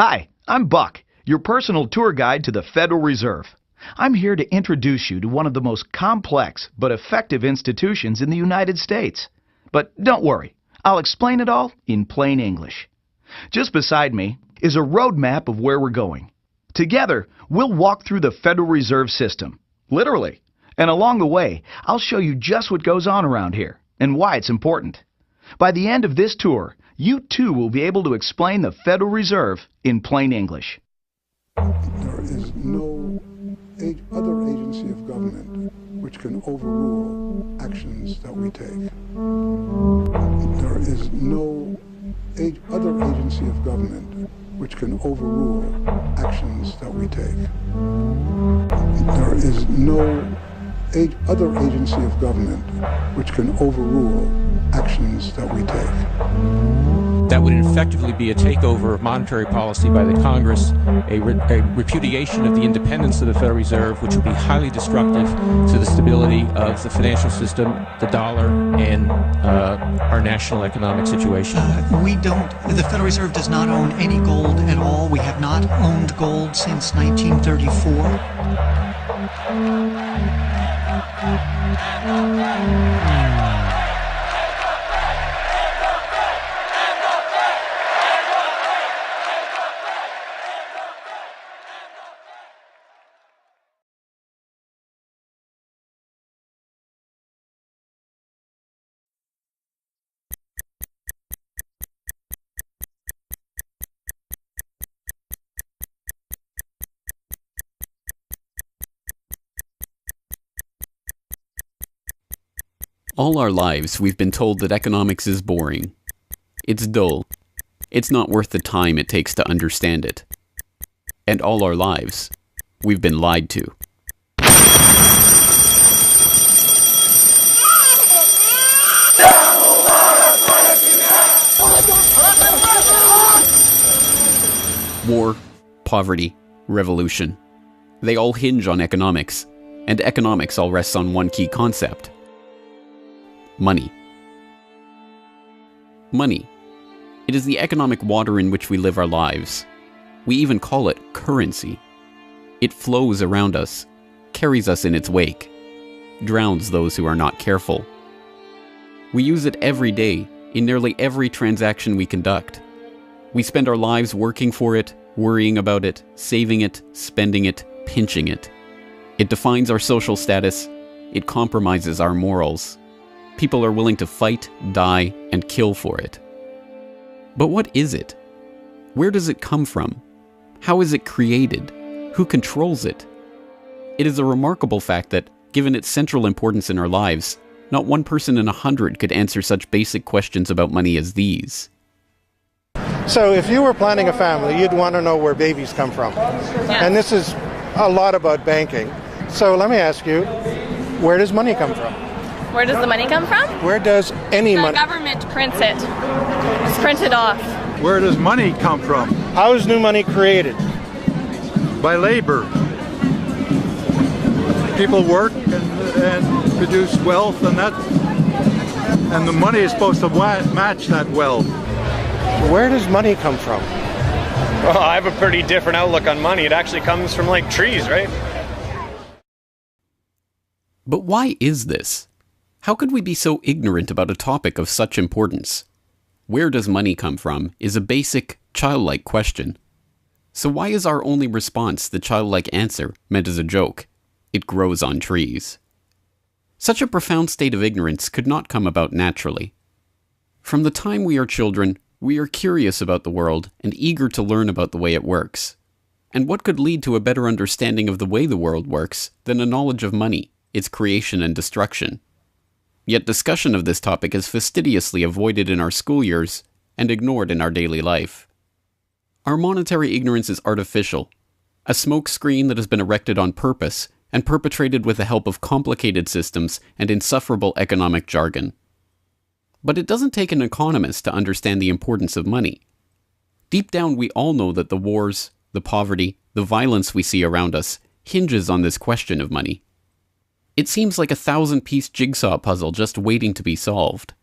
Hi, I'm Buck, your personal tour guide to the Federal Reserve. I'm here to introduce you to one of the most complex but effective institutions in the United States. But don't worry, I'll explain it all in plain English. Just beside me is a road map of where we're going. Together, we'll walk through the Federal Reserve System, literally. And along the way, I'll show you just what goes on around here and why it's important. By the end of this tour, you too will be able to explain the Federal Reserve in plain English. There is no other agency of government which can overrule actions that we take. There is no other agency of government which can overrule actions that we take. There is no other agency of government which can overrule actions that we take. That would effectively be a takeover of monetary policy by the Congress, a repudiation of the independence of the Federal Reserve, which would be highly destructive to the stability of the financial system, the dollar, and our national economic situation. The Federal Reserve does not own any gold at all. We have not owned gold since 1934. All our lives, we've been told that economics is boring. It's dull. It's not worth the time it takes to understand it. And all our lives, we've been lied to. War, poverty, revolution. They all hinge on economics, and economics all rests on one key concept. Money. Money. It is the economic water in which we live our lives. We even call it currency. It flows around us, carries us in its wake, drowns those who are not careful. We use it every day, in nearly every transaction we conduct. We spend our lives working for it, worrying about it, saving it, spending it, pinching it. It defines our social status. It compromises our morals. People are willing to fight, die, and kill for it. But what is it? Where does it come from? How is it created? Who controls it? It is a remarkable fact that, given its central importance in our lives, not one person in 100 could answer such basic questions about money as these. So if you were planning a family, you'd want to know where babies come from. Yeah. And this is a lot about banking. So let me ask you, where does money come from? Where does the money come from? Where does any money? The government prints it. It's printed off. Where does money come from? How is new money created? By labor. People work and produce wealth, and the money is supposed to match that wealth. Where does money come from? Well, I have a pretty different outlook on money. It actually comes from, like, trees, right? But why is this? How could we be so ignorant about a topic of such importance? Where does money come from is a basic, childlike question. So why is our only response the childlike answer meant as a joke? It grows on trees. Such a profound state of ignorance could not come about naturally. From the time we are children, we are curious about the world and eager to learn about the way it works. And what could lead to a better understanding of the way the world works than a knowledge of money, its creation and destruction? Yet discussion of this topic is fastidiously avoided in our school years and ignored in our daily life. Our monetary ignorance is artificial, a smokescreen that has been erected on purpose and perpetrated with the help of complicated systems and insufferable economic jargon. But it doesn't take an economist to understand the importance of money. Deep down, we all know that the wars, the poverty, the violence we see around us hinges on this question of money. It seems like a 1,000-piece jigsaw puzzle just waiting to be solved.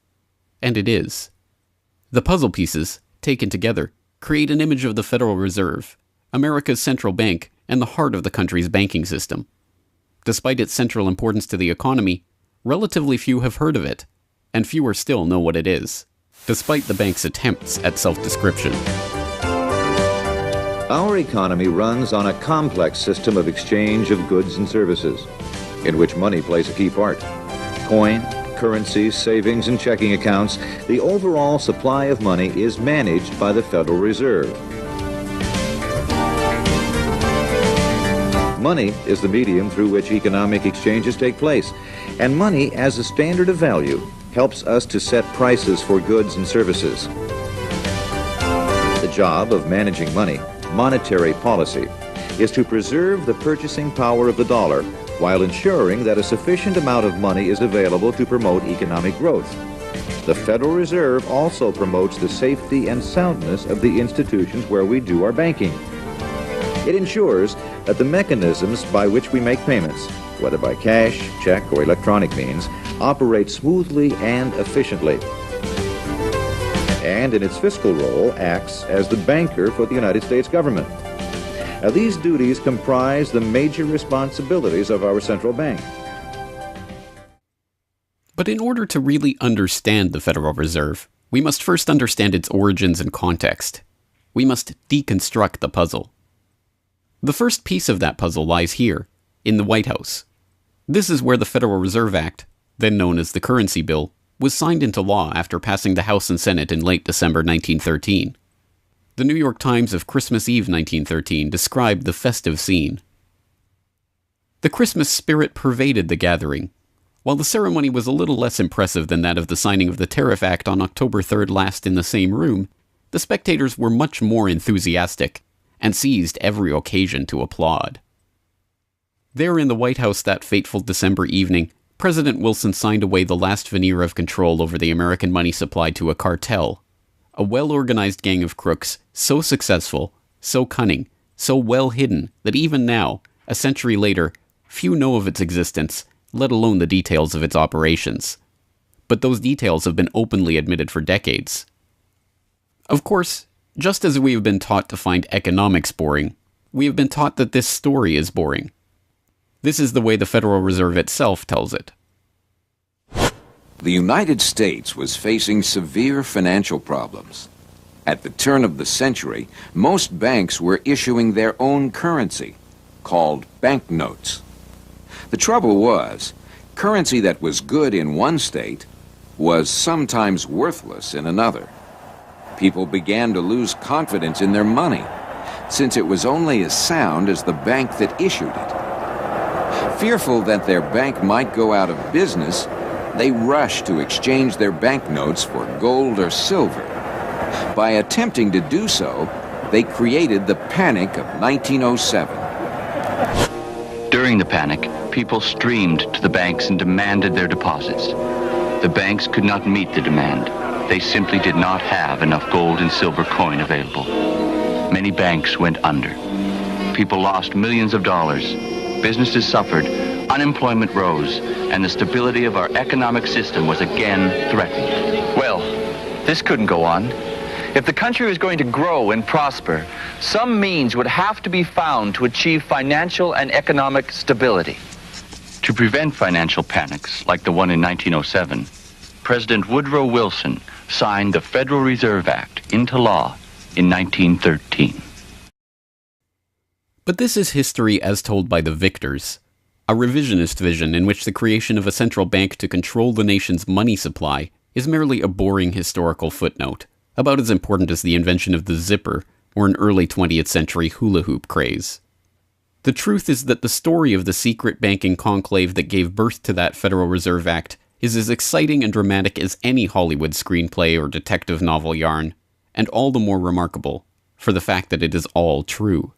And it is. The puzzle pieces, taken together, create an image of the Federal Reserve, America's central bank and the heart of the country's banking system. Despite its central importance to the economy, relatively few have heard of it, and fewer still know what it is, despite the bank's attempts at self-description. Our economy runs on a complex system of exchange of goods and services, in which money plays a key part. Coin, currencies, savings, and checking accounts, the overall supply of money is managed by the Federal Reserve. Money is the medium through which economic exchanges take place, and money as a standard of value helps us to set prices for goods and services. The job of managing money, monetary policy, is to preserve the purchasing power of the dollar while ensuring that a sufficient amount of money is available to promote economic growth. The Federal Reserve also promotes the safety and soundness of the institutions where we do our banking. It ensures that the mechanisms by which we make payments, whether by cash, check, or electronic means, operate smoothly and efficiently. And in its fiscal role, acts as the banker for the United States government. Now, these duties comprise the major responsibilities of our central bank. But in order to really understand the Federal Reserve, we must first understand its origins and context. We must deconstruct the puzzle. The first piece of that puzzle lies here, in the White House. This is where the Federal Reserve Act, then known as the Currency Bill, was signed into law after passing the House and Senate in late December 1913. The New York Times of Christmas Eve 1913 described the festive scene. The Christmas spirit pervaded the gathering. While the ceremony was a little less impressive than that of the signing of the Tariff Act on October 3rd last in the same room, the spectators were much more enthusiastic and seized every occasion to applaud. There in the White House that fateful December evening, President Wilson signed away the last veneer of control over the American money supply to a cartel, a well-organized gang of crooks so successful, so cunning, so well hidden that even now, a century later, few know of its existence, let alone the details of its operations. But those details have been openly admitted for decades. Of course, just as we have been taught to find economics boring, we have been taught that this story is boring. This is the way the Federal Reserve itself tells it. The United States was facing severe financial problems. At the turn of the century, most banks were issuing their own currency, called banknotes. The trouble was, currency that was good in one state was sometimes worthless in another. People began to lose confidence in their money, since it was only as sound as the bank that issued it. Fearful that their bank might go out of business, they rushed to exchange their banknotes for gold or silver. By attempting to do so, they created the Panic of 1907. During the panic, people streamed to the banks and demanded their deposits. The banks could not meet the demand. They simply did not have enough gold and silver coin available. Many banks went under. People lost millions of dollars. Businesses suffered. Unemployment rose, and the stability of our economic system was again threatened. Well, this couldn't go on. If the country was going to grow and prosper, some means would have to be found to achieve financial and economic stability. To prevent financial panics like the one in 1907, President Woodrow Wilson signed the Federal Reserve Act into law in 1913. But this is history as told by the victors. A revisionist vision in which the creation of a central bank to control the nation's money supply is merely a boring historical footnote, about as important as the invention of the zipper or an early 20th century hula hoop craze. The truth is that the story of the secret banking conclave that gave birth to that Federal Reserve Act is as exciting and dramatic as any Hollywood screenplay or detective novel yarn, and all the more remarkable for the fact that it is all true.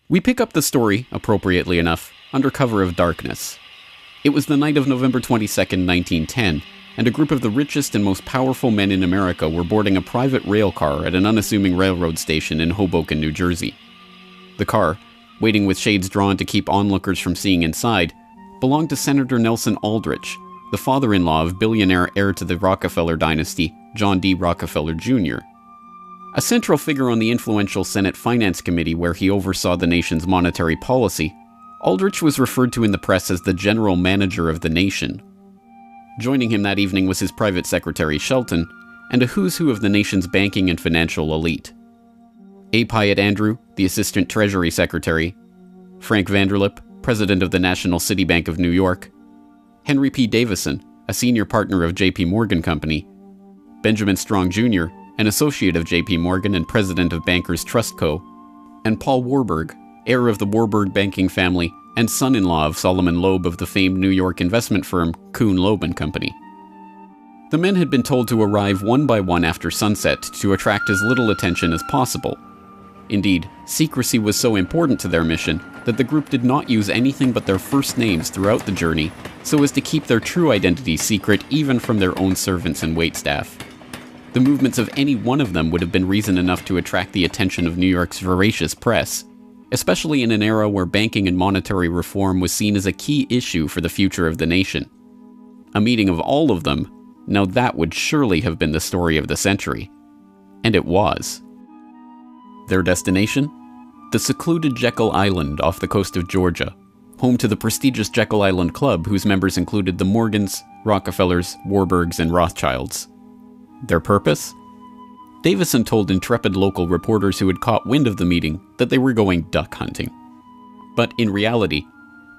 We pick up the story, appropriately enough, under cover of darkness. It was the night of November 22nd, 1910, and a group of the richest and most powerful men in America were boarding a private rail car at an unassuming railroad station in Hoboken, New Jersey. The car, waiting with shades drawn to keep onlookers from seeing inside, belonged to Senator Nelson Aldrich, the father-in-law of billionaire heir to the Rockefeller dynasty, John D. Rockefeller Jr. A central figure on the influential Senate Finance Committee where he oversaw the nation's monetary policy, Aldrich was referred to in the press as the general manager of the nation. Joining him that evening was his private secretary Shelton, and a who's who of the nation's banking and financial elite. A. Pyatt Andrew, the Assistant Treasury Secretary, Frank Vanderlip, President of the National City Bank of New York, Henry P. Davison, a senior partner of J.P. Morgan Company, Benjamin Strong Jr., an associate of J.P. Morgan and president of Bankers Trust Co., and Paul Warburg, heir of the Warburg banking family and son-in-law of Solomon Loeb of the famed New York investment firm Kuhn, Loeb and Company. The men had been told to arrive one by one after sunset to attract as little attention as possible. Indeed, secrecy was so important to their mission that the group did not use anything but their first names throughout the journey, so as to keep their true identity secret even from their own servants and waitstaff. The movements of any one of them would have been reason enough to attract the attention of New York's voracious press, especially in an era where banking and monetary reform was seen as a key issue for the future of the nation. A meeting of all of them, now that would surely have been the story of the century. And it was. Their destination? The secluded Jekyll Island off the coast of Georgia, home to the prestigious Jekyll Island Club whose members included the Morgans, Rockefellers, Warburgs, and Rothschilds. Their purpose? Davison told intrepid local reporters who had caught wind of the meeting that they were going duck hunting. But in reality,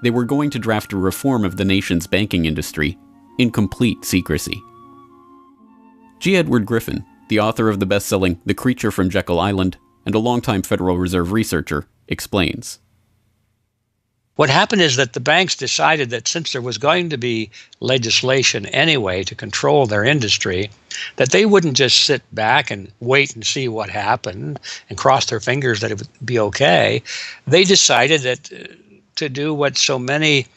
they were going to draft a reform of the nation's banking industry in complete secrecy. G. Edward Griffin, the author of the best-selling The Creature from Jekyll Island and a longtime Federal Reserve researcher, explains. What happened is that the banks decided that since there was going to be legislation anyway to control their industry, that they wouldn't just sit back and wait and see what happened and cross their fingers that it would be okay. They decided that to do what so many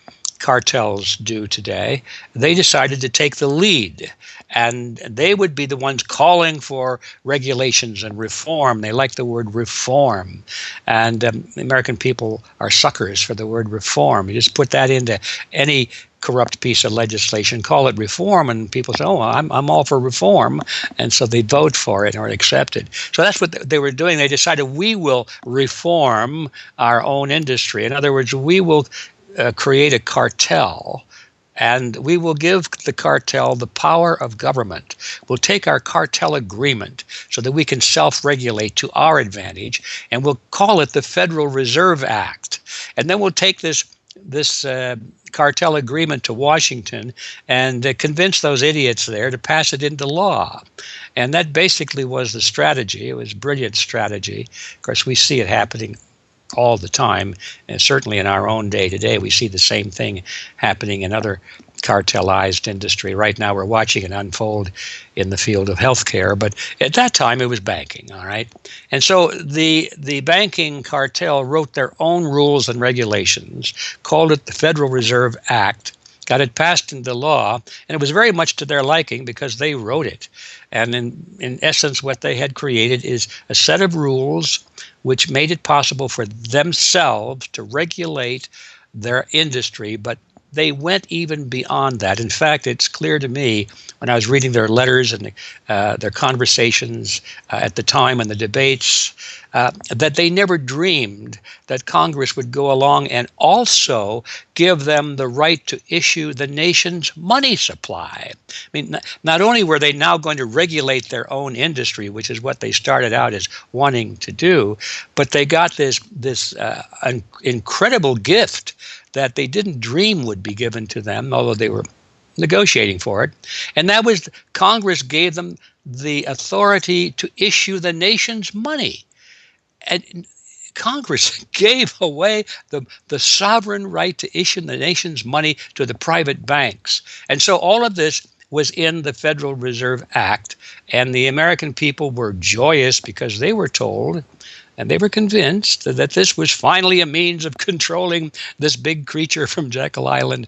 cartels do today, they decided to take the lead, and they would be the ones calling for regulations and reform. They like the word reform, and the American people are suckers for the word reform. You just put that into any corrupt piece of legislation, call it reform, and people say, oh, I'm all for reform, and so they vote for it or accept it. So that's what they were doing. They decided we will reform our own industry. In other words, we will create a cartel, and we will give the cartel the power of government. We'll take our cartel agreement so that we can self-regulate to our advantage, and we'll call it the Federal Reserve Act. And then we'll take this cartel agreement to Washington and convince those idiots there to pass it into law. And that basically was the strategy. It was a brilliant strategy. Of course, we see it happening all the time, and certainly in our own day today, we see the same thing happening in other cartelized industry. Right now, we're watching it unfold in the field of healthcare, but at that time, it was banking, all right? And so the banking cartel wrote their own rules and regulations, called it the Federal Reserve Act, got it passed into law, and it was very much to their liking because they wrote it. And in essence, what they had created is a set of rules which made it possible for themselves to regulate their industry, but they went even beyond that. In fact, it's clear to me when I was reading their letters and their conversations at the time and the debates that they never dreamed that Congress would go along and also give them the right to issue the nation's money supply. I mean, not only were they now going to regulate their own industry, which is what they started out as wanting to do, but they got this incredible gift that they didn't dream would be given to them, although they were negotiating for it. And that was Congress gave them the authority to issue the nation's money. And Congress gave away the sovereign right to issue the nation's money to the private banks. And so all of this was in the Federal Reserve Act, and the American people were joyous because they were told and they were convinced that this was finally a means of controlling this big creature from Jekyll Island.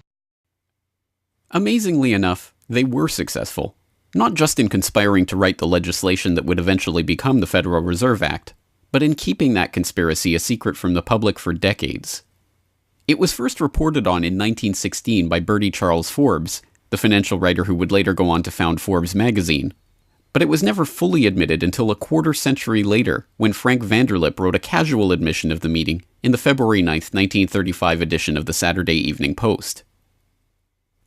Amazingly enough, they were successful, not just in conspiring to write the legislation that would eventually become the Federal Reserve Act, but in keeping that conspiracy a secret from the public for decades. It was first reported on in 1916 by Bertie Charles Forbes, the financial writer who would later go on to found Forbes magazine. But it was never fully admitted until a quarter century later, when Frank Vanderlip wrote a casual admission of the meeting in the February 9, 1935 edition of the Saturday Evening Post.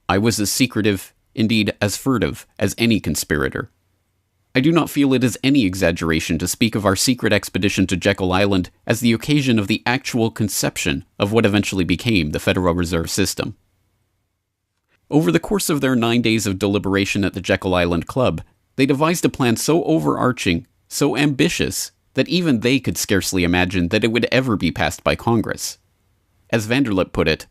I was as secretive, indeed as furtive, as any conspirator. I do not feel it is any exaggeration to speak of our secret expedition to Jekyll Island as the occasion of the actual conception of what eventually became the Federal Reserve System. Over the course of their 9 days of deliberation at the Jekyll Island Club, they devised a plan so overarching, so ambitious, that even they could scarcely imagine that it would ever be passed by Congress. As Vanderlip put it,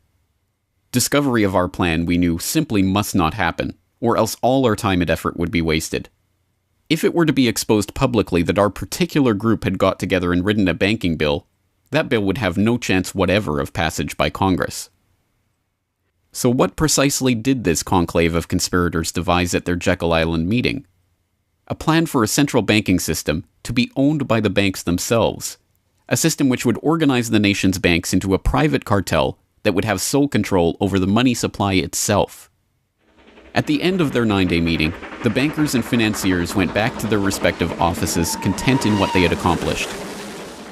discovery of our plan, we knew, simply must not happen, or else all our time and effort would be wasted. If it were to be exposed publicly that our particular group had got together and written a banking bill, that bill would have no chance whatever of passage by Congress. So what precisely did this conclave of conspirators devise at their Jekyll Island meeting? A plan for a central banking system to be owned by the banks themselves, a system which would organize the nation's banks into a private cartel that would have sole control over the money supply itself. At the end of their 9-day meeting, the bankers and financiers went back to their respective offices content in what they had accomplished.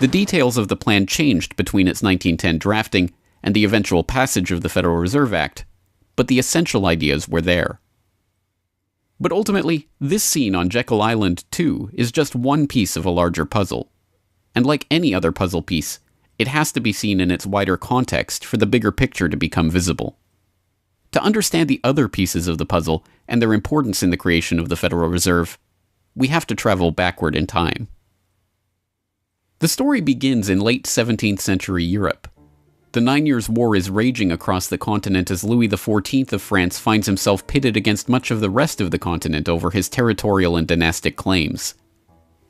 The details of the plan changed between its 1910 drafting and the eventual passage of the Federal Reserve Act, but the essential ideas were there. But ultimately, this scene on Jekyll Island, too, is just one piece of a larger puzzle. And like any other puzzle piece, it has to be seen in its wider context for the bigger picture to become visible. To understand the other pieces of the puzzle and their importance in the creation of the Federal Reserve, we have to travel backward in time. The story begins in late 17th century Europe. The 9 Years' War is raging across the continent as Louis XIV of France finds himself pitted against much of the rest of the continent over his territorial and dynastic claims.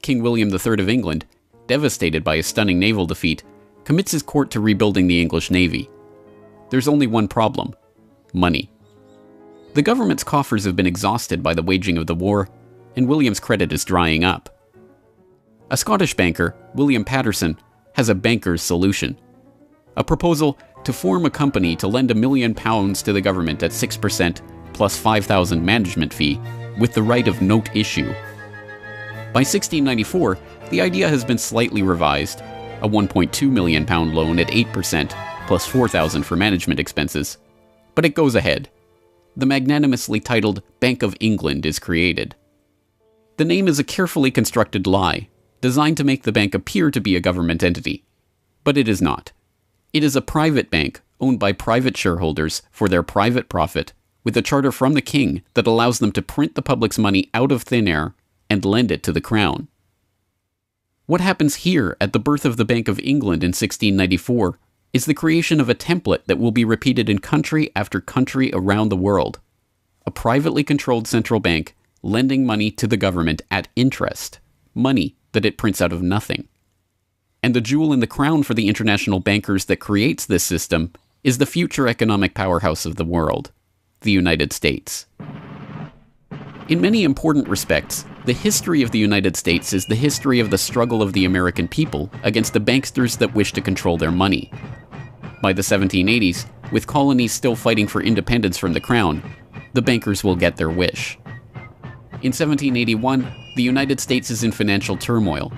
King William III of England, devastated by a stunning naval defeat, commits his court to rebuilding the English navy. There's only one problem: money. The government's coffers have been exhausted by the waging of the war, and William's credit is drying up. A Scottish banker, William Patterson, has a banker's solution. A proposal to form a company to lend £1 million to the government at 6% plus £5,000 management fee, with the right of note issue. By 1694, the idea has been slightly revised, a £1.2 million loan at 8% plus £4,000 for management expenses. But it goes ahead. The magnanimously titled Bank of England is created. The name is a carefully constructed lie, designed to make the bank appear to be a government entity. But it is not. It is a private bank owned by private shareholders for their private profit, with a charter from the king that allows them to print the public's money out of thin air and lend it to the crown. What happens here at the birth of the Bank of England in 1694 is the creation of a template that will be repeated in country after country around the world. A privately controlled central bank lending money to the government at interest, money that it prints out of nothing. And the jewel in the crown for the international bankers that creates this system is the future economic powerhouse of the world, the United States. In many important respects, the history of the United States is the history of the struggle of the American people against the banksters that wish to control their money. By the 1780s, with colonies still fighting for independence from the crown, the bankers will get their wish. In 1781, the United States is in financial turmoil.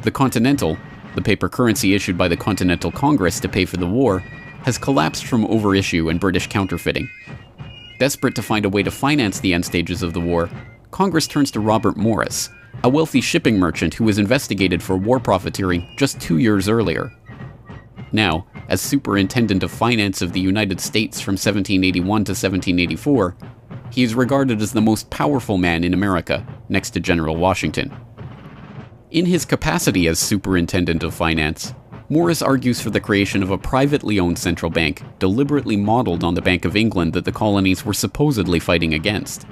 The Continental, the paper currency issued by the Continental Congress to pay for the war, has collapsed from overissue and British counterfeiting. Desperate to find a way to finance the end stages of the war, Congress turns to Robert Morris, a wealthy shipping merchant who was investigated for war profiteering just 2 years earlier. Now, as Superintendent of Finance of the United States from 1781 to 1784, he is regarded as the most powerful man in America, next to General Washington. In his capacity as Superintendent of Finance, Morris argues for the creation of a privately owned central bank deliberately modeled on the Bank of England that the colonies were supposedly fighting against.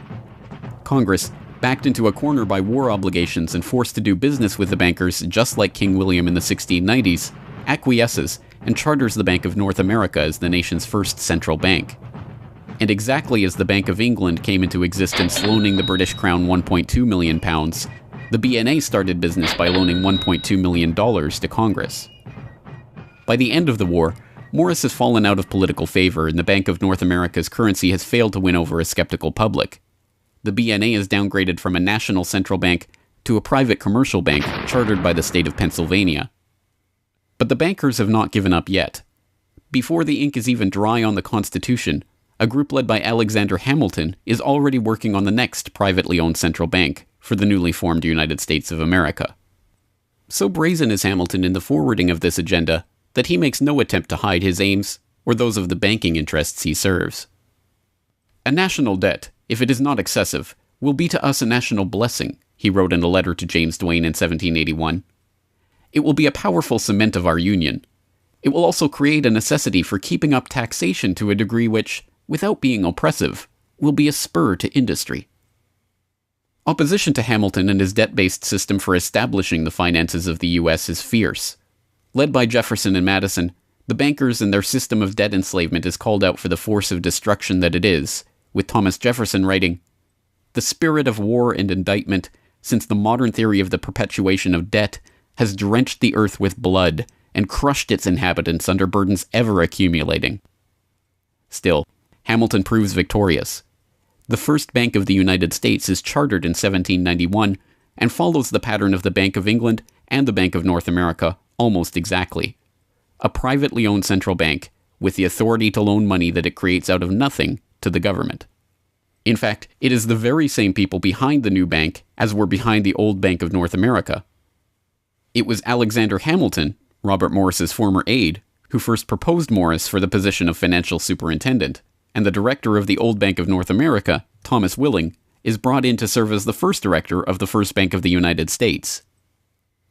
Congress, backed into a corner by war obligations and forced to do business with the bankers just like King William in the 1690s, acquiesces and charters the Bank of North America as the nation's first central bank. And exactly as the Bank of England came into existence loaning the British Crown £1.2 million, the BNA started business by loaning $1.2 million to Congress. By the end of the war, Morris has fallen out of political favor and the Bank of North America's currency has failed to win over a skeptical public. the BNA is downgraded from a national central bank to a private commercial bank chartered by the state of Pennsylvania. But the bankers have not given up yet. Before the ink is even dry on the Constitution, a group led by Alexander Hamilton is already working on the next privately owned central bank for the newly formed United States of America. So brazen is Hamilton in the forwarding of this agenda that he makes no attempt to hide his aims or those of the banking interests he serves. A national debt, if it is not excessive, will be to us a national blessing, he wrote in a letter to James Duane in 1781. It will be a powerful cement of our union. It will also create a necessity for keeping up taxation to a degree which, without being oppressive, will be a spur to industry. Opposition to Hamilton and his debt-based system for establishing the finances of the U.S. is fierce. Led by Jefferson and Madison, the bankers and their system of debt enslavement is called out for the force of destruction that it is, with Thomas Jefferson writing, "The spirit of war and indictment, since the modern theory of the perpetuation of debt, has drenched the earth with blood and crushed its inhabitants under burdens ever accumulating." Still, Hamilton proves victorious. The first Bank of the United States is chartered in 1791 and follows the pattern of the Bank of England and the Bank of North America almost exactly. A privately owned central bank with the authority to loan money that it creates out of nothing to the government. In fact, it is the very same people behind the new bank as were behind the old Bank of North America. It was Alexander Hamilton, Robert Morris's former aide, who first proposed Morris for the position of financial superintendent, and the director of the old Bank of North America, Thomas Willing, is brought in to serve as the first director of the first Bank of the United States.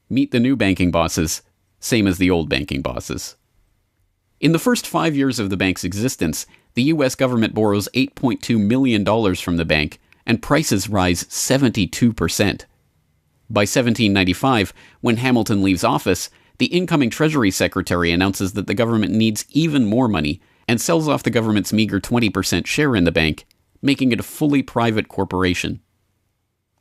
Meet the new banking bosses, same as the old banking bosses. In the first 5 years of the bank's existence, the U.S. government borrows $8.2 million from the bank, and prices rise 72%. By 1795, when Hamilton leaves office, the incoming Treasury Secretary announces that the government needs even more money and sells off the government's meager 20% share in the bank, making it a fully private corporation.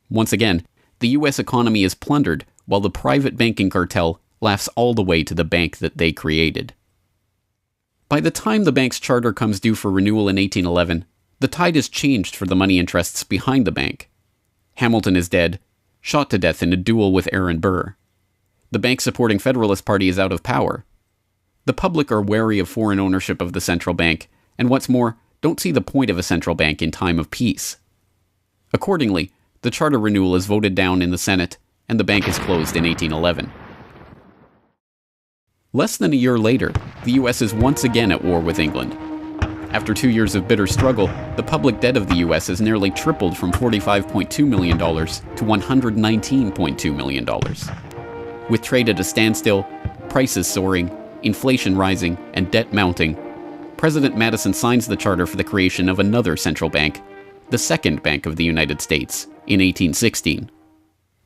Once again, the U.S. economy is plundered while the private banking cartel laughs all the way to the bank that they created. By the time the bank's charter comes due for renewal in 1811, the tide has changed for the money interests behind the bank. Hamilton is dead, shot to death in a duel with Aaron Burr. The bank-supporting Federalist Party is out of power. The public are wary of foreign ownership of the central bank, and what's more, don't see the point of a central bank in time of peace. Accordingly, the charter renewal is voted down in the Senate, and the bank is closed in 1811. Less than a year later, the U.S. is once again at war with England. After 2 years of bitter struggle, the public debt of the U.S. has nearly tripled from $45.2 million to $119.2 million. With trade at a standstill, prices soaring, inflation rising, and debt mounting, President Madison signs the charter for the creation of another central bank, the Second Bank of the United States, in 1816.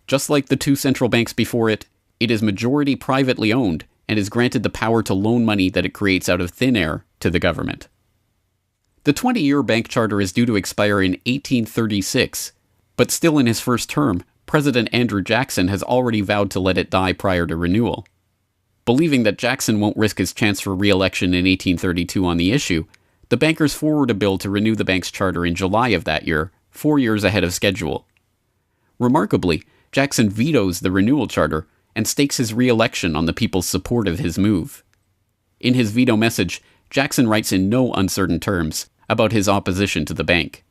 Just like the two central banks before it, it is majority privately owned and is granted the power to loan money that it creates out of thin air to the government. The 20-year bank charter is due to expire in 1836, but still in his first term, President Andrew Jackson has already vowed to let it die prior to renewal. Believing that Jackson won't risk his chance for re-election in 1832 on the issue, the bankers forward a bill to renew the bank's charter in July of that year, 4 years ahead of schedule. Remarkably, Jackson vetoes the renewal charter and stakes his re-election on the people's support of his move. In his veto message, Jackson writes in no uncertain terms about his opposition to the bank.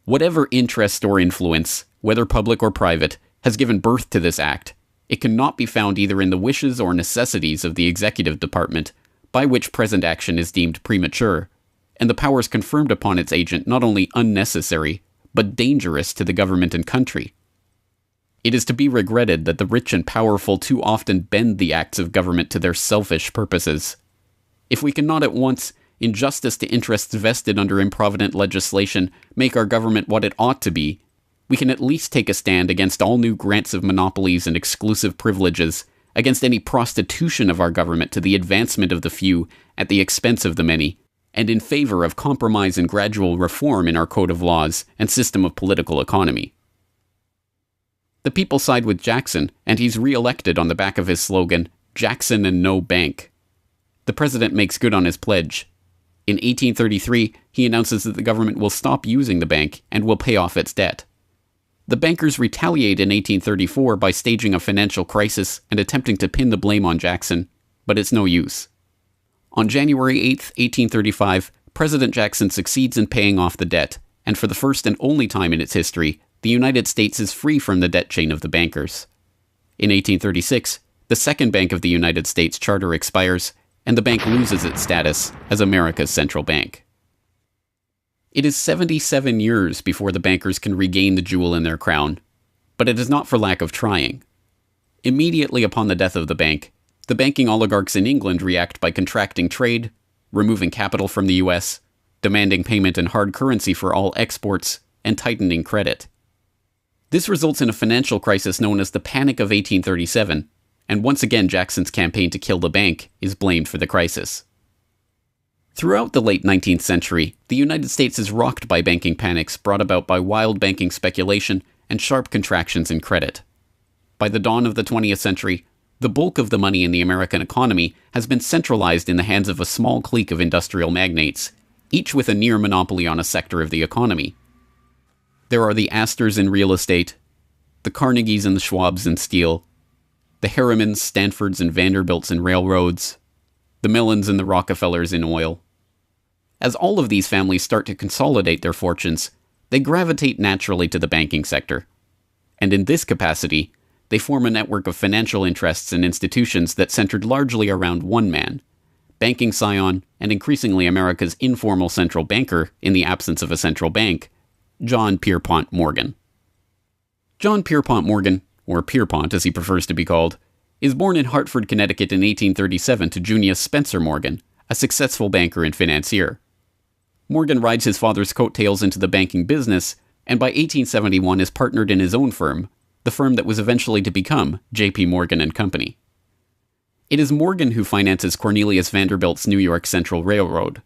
Whatever interest or influence, whether public or private, has given birth to this act, it cannot be found either in the wishes or necessities of the executive department, by which present action is deemed premature, and the powers conferred upon its agent not only unnecessary, but dangerous to the government and country. It is to be regretted that the rich and powerful too often bend the acts of government to their selfish purposes. If we cannot at once, in justice to interests vested under improvident legislation, make our government what it ought to be, we can at least take a stand against all new grants of monopolies and exclusive privileges, against any prostitution of our government to the advancement of the few at the expense of the many, and in favor of compromise and gradual reform in our code of laws and system of political economy. The people side with Jackson, and he's re-elected on the back of his slogan, "Jackson and no bank." The president makes good on his pledge. In 1833, He announces that the government will stop using the bank and will pay off its debt. The bankers retaliate in 1834 by staging a financial crisis and attempting to pin the blame on Jackson, but it's no use. On January 8, 1835, President Jackson succeeds in paying off the debt, and for the first and only time in its history, the United States is free from the debt chain of the bankers. In 1836, the Second Bank of the United States charter expires, and the bank loses its status as America's central bank. It is 77 years before the bankers can regain the jewel in their crown, but it is not for lack of trying. Immediately upon the death of the bank, the banking oligarchs in England react by contracting trade, removing capital from the US, demanding payment in hard currency for all exports, and tightening credit. This results in a financial crisis known as the Panic of 1837, and once again Jackson's campaign to kill the bank is blamed for the crisis. Throughout the late 19th century, the United States is rocked by banking panics brought about by wild banking speculation and sharp contractions in credit. By the dawn of the 20th century, the bulk of the money in the American economy has been centralized in the hands of a small clique of industrial magnates, each with a near monopoly on a sector of the economy. There are the Astors in real estate, the Carnegies and the Schwabs in steel, the Harrimans, Stanfords, and Vanderbilts in railroads, the Millens and the Rockefellers in oil. As all of these families start to consolidate their fortunes, they gravitate naturally to the banking sector. And in this capacity, they form a network of financial interests and institutions that centered largely around one man, banking scion and increasingly America's informal central banker in the absence of a central bank, John Pierpont Morgan. John Pierpont Morgan, or Pierpont as he prefers to be called, is born in Hartford, Connecticut in 1837 to Junius Spencer Morgan, a successful banker and financier. Morgan rides his father's coattails into the banking business, and by 1871 is partnered in his own firm, the firm that was eventually to become J.P. Morgan and Company. It is Morgan who finances Cornelius Vanderbilt's New York Central Railroad.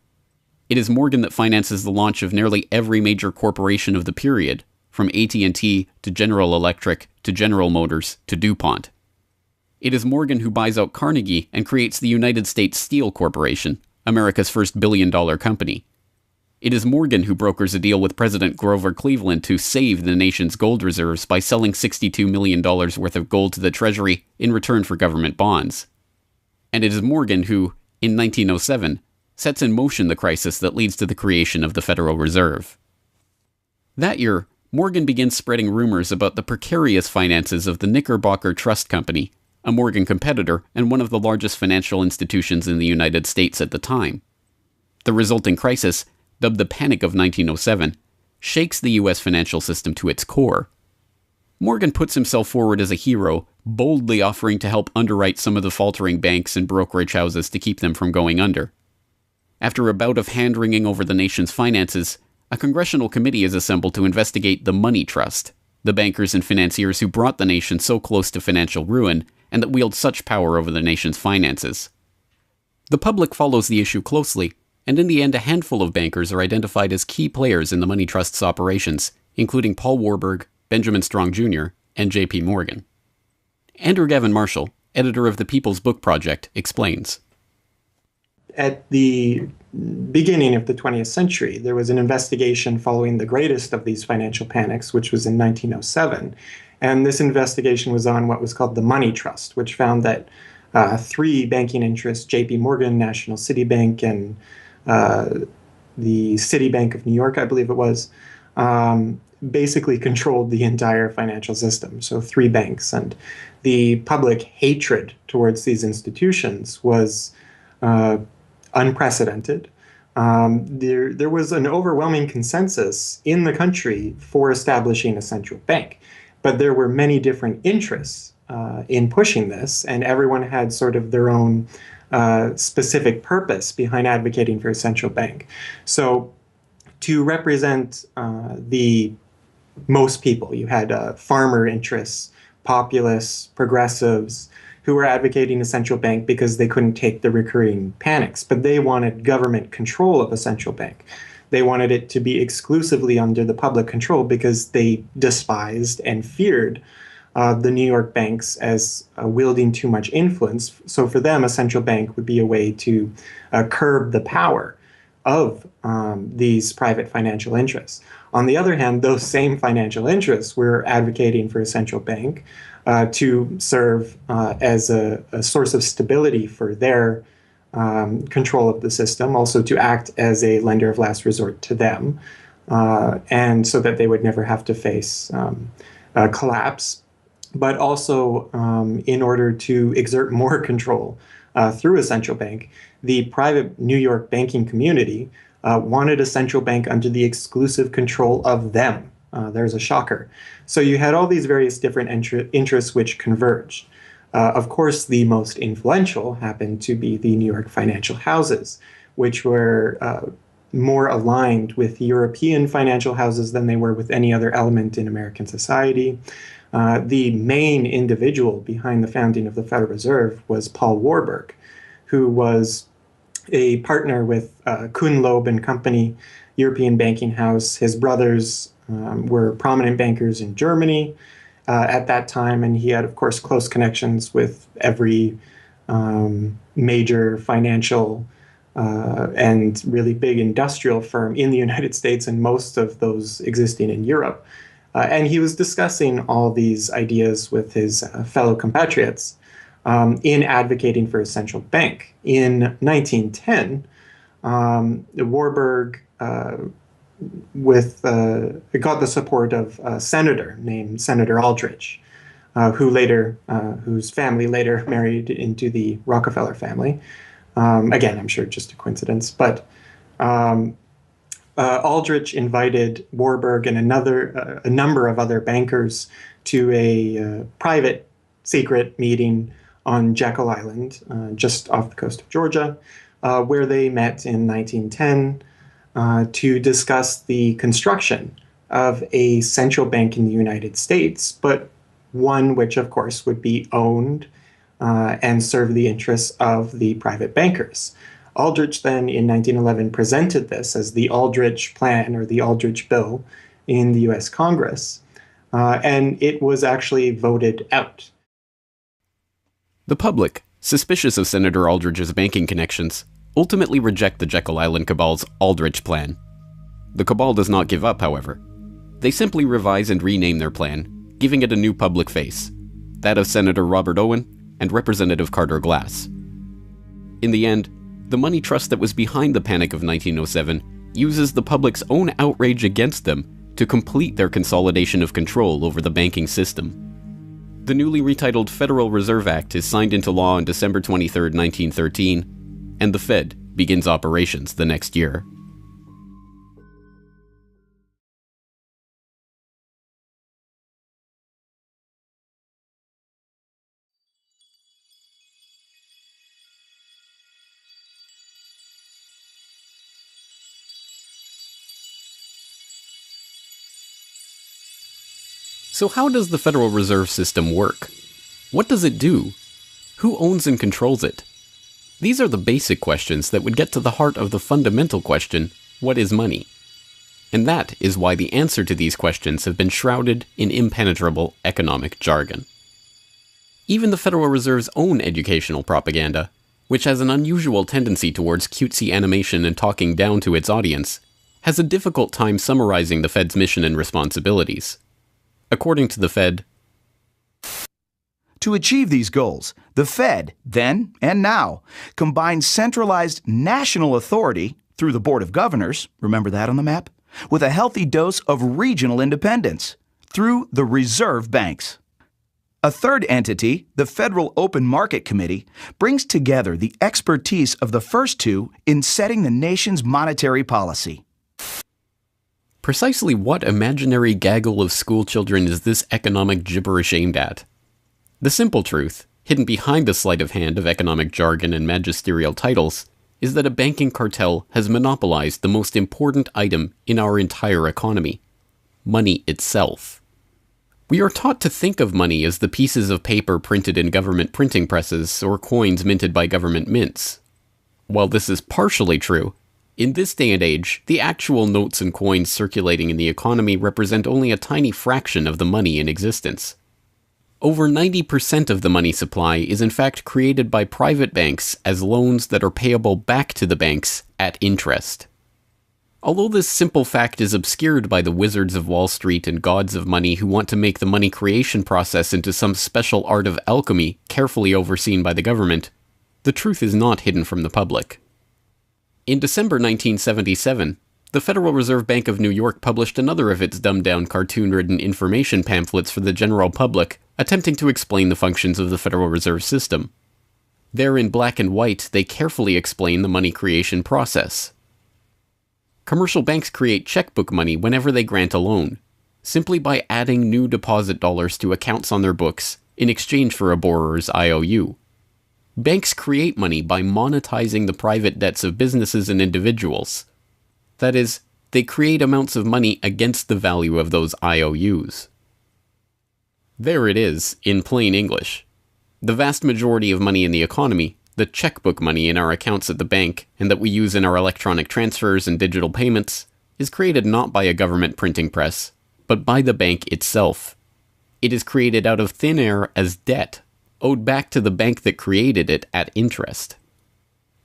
It is Morgan that finances the launch of nearly every major corporation of the period, from AT&T to General Electric to General Motors to DuPont. It is Morgan who buys out Carnegie and creates the United States Steel Corporation, America's first billion-dollar company. It is Morgan who brokers a deal with President Grover Cleveland to save the nation's gold reserves by selling $62 million worth of gold to the Treasury in return for government bonds. And it is Morgan who, in 1907, sets in motion the crisis that leads to the creation of the Federal Reserve. That year, Morgan begins spreading rumors about the precarious finances of the Knickerbocker Trust Company, a Morgan competitor and one of the largest financial institutions in the United States at the time. The resulting crisis, dubbed the Panic of 1907, shakes the U.S. financial system to its core. Morgan puts himself forward as a hero, boldly offering to help underwrite some of the faltering banks and brokerage houses to keep them from going under. After a bout of hand-wringing over the nation's finances, a congressional committee is assembled to investigate the Money Trust, the bankers and financiers who brought the nation so close to financial ruin and that wield such power over the nation's finances. The public follows the issue closely, and in the end a handful of bankers are identified as key players in the Money Trust's operations, including Paul Warburg, Benjamin Strong Jr., and J.P. Morgan. Andrew Gavin Marshall, editor of the People's Book Project, explains. At the beginning of the 20th century, there was an investigation following the greatest of these financial panics, which was in 1907. And this investigation was on what was called the Money Trust, which found that three banking interests, J.P. Morgan, National City Bank, and the Citibank of New York, I believe it was, basically controlled the entire financial system. So three banks. And the public hatred towards these institutions was unprecedented. There was an overwhelming consensus in the country for establishing a central bank. But there were many different interests in pushing this, and everyone had sort of their own specific purpose behind advocating for a central bank. So to represent the most people, you had farmer interests, populists, progressives, who were advocating a central bank because they couldn't take the recurring panics, but they wanted government control of a central bank. They wanted it to be exclusively under the public control because they despised and feared the New York banks as wielding too much influence. So for them, a central bank would be a way to curb the power of these private financial interests. On the other hand, those same financial interests were advocating for a central bank to serve as a source of stability for their control of the system, also to act as a lender of last resort to them, and so that they would never have to face a collapse, but also in order to exert more control through a central bank. The private New York banking community wanted a central bank under the exclusive control of them. There's a shocker. So you had all these various different interests which converged. Of course, the most influential happened to be the New York financial houses, which were more aligned with European financial houses than they were with any other element in American society. The main individual behind the founding of the Federal Reserve was Paul Warburg, who was a partner with Kuhn, Loeb and Company, European banking house. His brothers were prominent bankers in Germany at that time, and he had, of course, close connections with every major financial and really big industrial firm in the United States and most of those existing in Europe. And he was discussing all these ideas with his fellow compatriots in advocating for a central bank. In 1910, Warburg got the support of a senator named Senator Aldrich, whose family later married into the Rockefeller family. Again, I'm sure just a coincidence, but Aldrich invited Warburg and a number of other bankers to a private, secret meeting on Jekyll Island, just off the coast of Georgia, where they met in 1910 to discuss the construction of a central bank in the United States, but one which, of course, would be owned and serve the interests of the private bankers. Aldrich then, in 1911, presented this as the Aldrich Plan or the Aldrich Bill in the U.S. Congress, and it was actually voted out. The public, suspicious of Senator Aldrich's banking connections, ultimately reject the Jekyll Island Cabal's Aldrich Plan. The Cabal does not give up, however. They simply revise and rename their plan, giving it a new public face, that of Senator Robert Owen and Representative Carter Glass. In the end, the money trust that was behind the Panic of 1907 uses the public's own outrage against them to complete their consolidation of control over the banking system. The newly retitled Federal Reserve Act is signed into law on December 23, 1913, and the Fed begins operations the next year. So how does the Federal Reserve System work? What does it do? Who owns and controls it? These are the basic questions that would get to the heart of the fundamental question, what is money? And that is why the answer to these questions have been shrouded in impenetrable economic jargon. Even the Federal Reserve's own educational propaganda, which has an unusual tendency towards cutesy animation and talking down to its audience, has a difficult time summarizing the Fed's mission and responsibilities. According to the Fed, to achieve these goals, the Fed, then and now, combines centralized national authority through the Board of Governors, remember that on the map, with a healthy dose of regional independence through the reserve banks. A third entity, the Federal Open Market Committee, brings together the expertise of the first two in setting the nation's monetary policy. Precisely what imaginary gaggle of schoolchildren is this economic gibberish aimed at? The simple truth, hidden behind the sleight of hand of economic jargon and magisterial titles, is that a banking cartel has monopolized the most important item in our entire economy: money itself. We are taught to think of money as the pieces of paper printed in government printing presses or coins minted by government mints. While this is partially true, in this day and age, the actual notes and coins circulating in the economy represent only a tiny fraction of the money in existence. Over 90% of the money supply is in fact created by private banks as loans that are payable back to the banks at interest. Although this simple fact is obscured by the wizards of Wall Street and gods of money who want to make the money creation process into some special art of alchemy carefully overseen by the government, the truth is not hidden from the public. In December 1977, the Federal Reserve Bank of New York published another of its dumbed-down cartoon-ridden information pamphlets for the general public, attempting to explain the functions of the Federal Reserve System. There in black and white, they carefully explain the money creation process. Commercial banks create checkbook money whenever they grant a loan, simply by adding new deposit dollars to accounts on their books in exchange for a borrower's IOU. Banks create money by monetizing the private debts of businesses and individuals. That is, they create amounts of money against the value of those IOUs. There it is, in plain English. The vast majority of money in the economy, the checkbook money in our accounts at the bank and that we use in our electronic transfers and digital payments, is created not by a government printing press, but by the bank itself. It is created out of thin air as debt, owed back to the bank that created it at interest.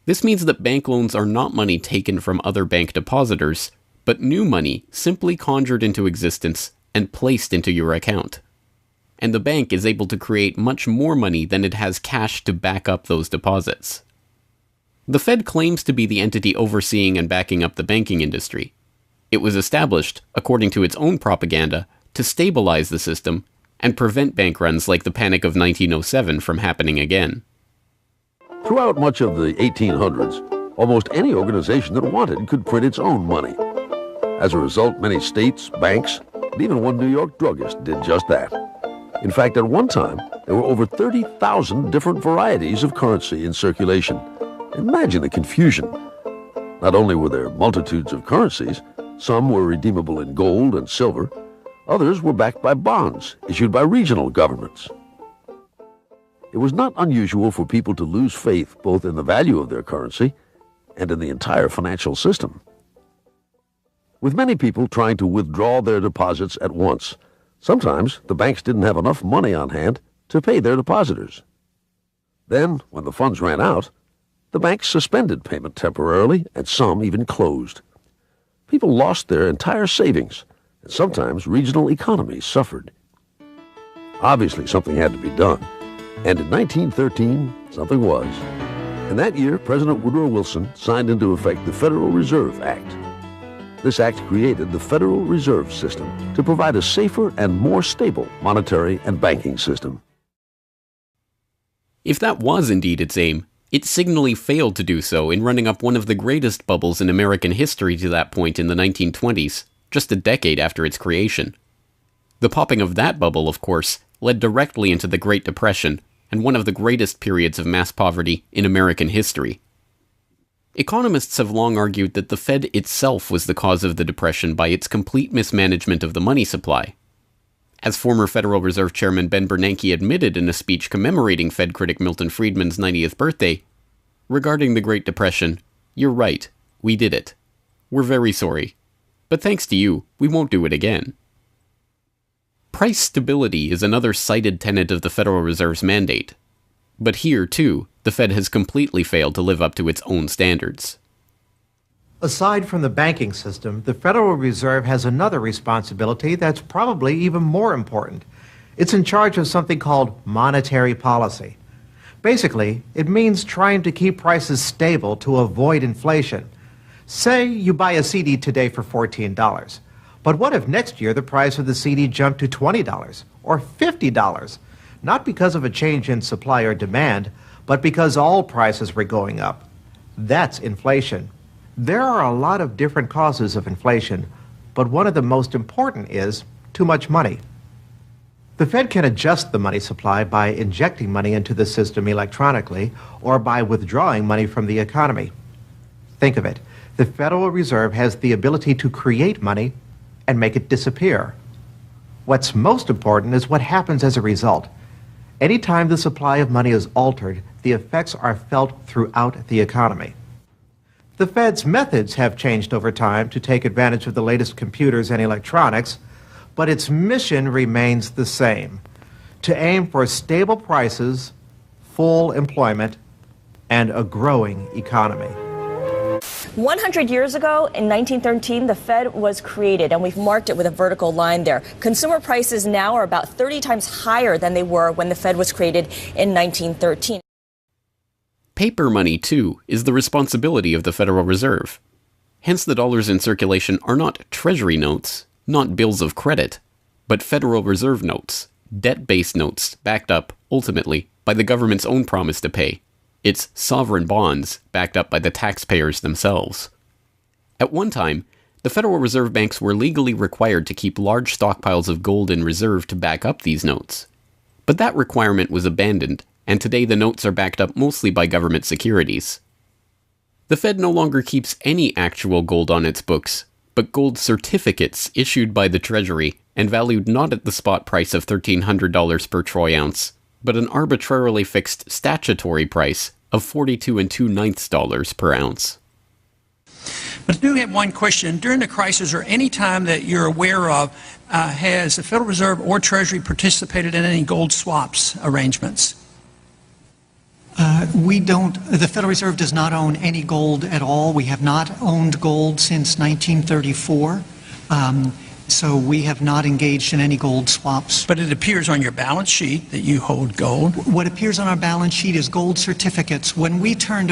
This means that bank loans are not money taken from other bank depositors, but new money simply conjured into existence and placed into your account. And the bank is able to create much more money than it has cash to back up those deposits. The Fed claims to be the entity overseeing and backing up the banking industry. It was established, according to its own propaganda, to stabilize the system and prevent bank runs like the Panic of 1907 from happening again. Throughout much of the 1800s, almost any organization that wanted could print its own money. As a result, many states, banks, and even one New York druggist did just that. In fact, at one time, there were over 30,000 different varieties of currency in circulation. Imagine the confusion. Not only were there multitudes of currencies, some were redeemable in gold and silver, others were backed by bonds issued by regional governments. It was not unusual for people to lose faith both in the value of their currency and in the entire financial system. With many people trying to withdraw their deposits at once, sometimes the banks didn't have enough money on hand to pay their depositors. Then, when the funds ran out, the banks suspended payment temporarily, and some even closed. People lost their entire savings, and sometimes regional economies suffered. Obviously, something had to be done. And in 1913, something was. In that year, President Woodrow Wilson signed into effect the Federal Reserve Act. This act created the Federal Reserve System to provide a safer and more stable monetary and banking system. If that was indeed its aim, it signally failed to do so in running up one of the greatest bubbles in American history to that point in the 1920s, just a decade after its creation. The popping of that bubble, of course, led directly into the Great Depression and one of the greatest periods of mass poverty in American history. Economists have long argued that the Fed itself was the cause of the Depression by its complete mismanagement of the money supply. As former Federal Reserve Chairman Ben Bernanke admitted in a speech commemorating Fed critic Milton Friedman's 90th birthday, regarding the Great Depression, "You're right, we did it. We're very sorry. But thanks to you, we won't do it again." Price stability is another cited tenet of the Federal Reserve's mandate. But here, too, the Fed has completely failed to live up to its own standards. Aside from the banking system, the Federal Reserve has another responsibility that's probably even more important. It's in charge of something called monetary policy. Basically, it means trying to keep prices stable to avoid inflation. Say you buy a CD today for $14. But what if next year the price of the CD jumped to $20 or $50? Not because of a change in supply or demand, but because all prices were going up. That's inflation. There are a lot of different causes of inflation, but one of the most important is too much money. The Fed can adjust the money supply by injecting money into the system electronically or by withdrawing money from the economy. Think of it. The Federal Reserve has the ability to create money and make it disappear. What's most important is what happens as a result. Anytime the supply of money is altered, the effects are felt throughout the economy. The Fed's methods have changed over time to take advantage of the latest computers and electronics, but its mission remains the same: to aim for stable prices, full employment, and a growing economy. 100 years ago, in 1913, the Fed was created, and we've marked it with a vertical line there. Consumer prices now are about 30 times higher than they were when the Fed was created in 1913. Paper money, too, is the responsibility of the Federal Reserve. Hence, the dollars in circulation are not Treasury notes, not bills of credit, but Federal Reserve notes, debt-based notes backed up, ultimately, by the government's own promise to pay. It's sovereign bonds backed up by the taxpayers themselves. At one time, the Federal Reserve banks were legally required to keep large stockpiles of gold in reserve to back up these notes. But that requirement was abandoned, and today the notes are backed up mostly by government securities. The Fed no longer keeps any actual gold on its books, but gold certificates issued by the Treasury and valued not at the spot price of $1,300 per troy ounce, but an arbitrarily fixed statutory price of $42 2/9 per ounce. But I do have one question. During the crisis or any time that you're aware of, has the Federal Reserve or Treasury participated in any gold swaps arrangements? We don't. The Federal Reserve does not own any gold at all. We have not owned gold since 1934. So we have not engaged in any gold swaps. But it appears on your balance sheet that you hold gold. What appears on our balance sheet is gold certificates. When we turned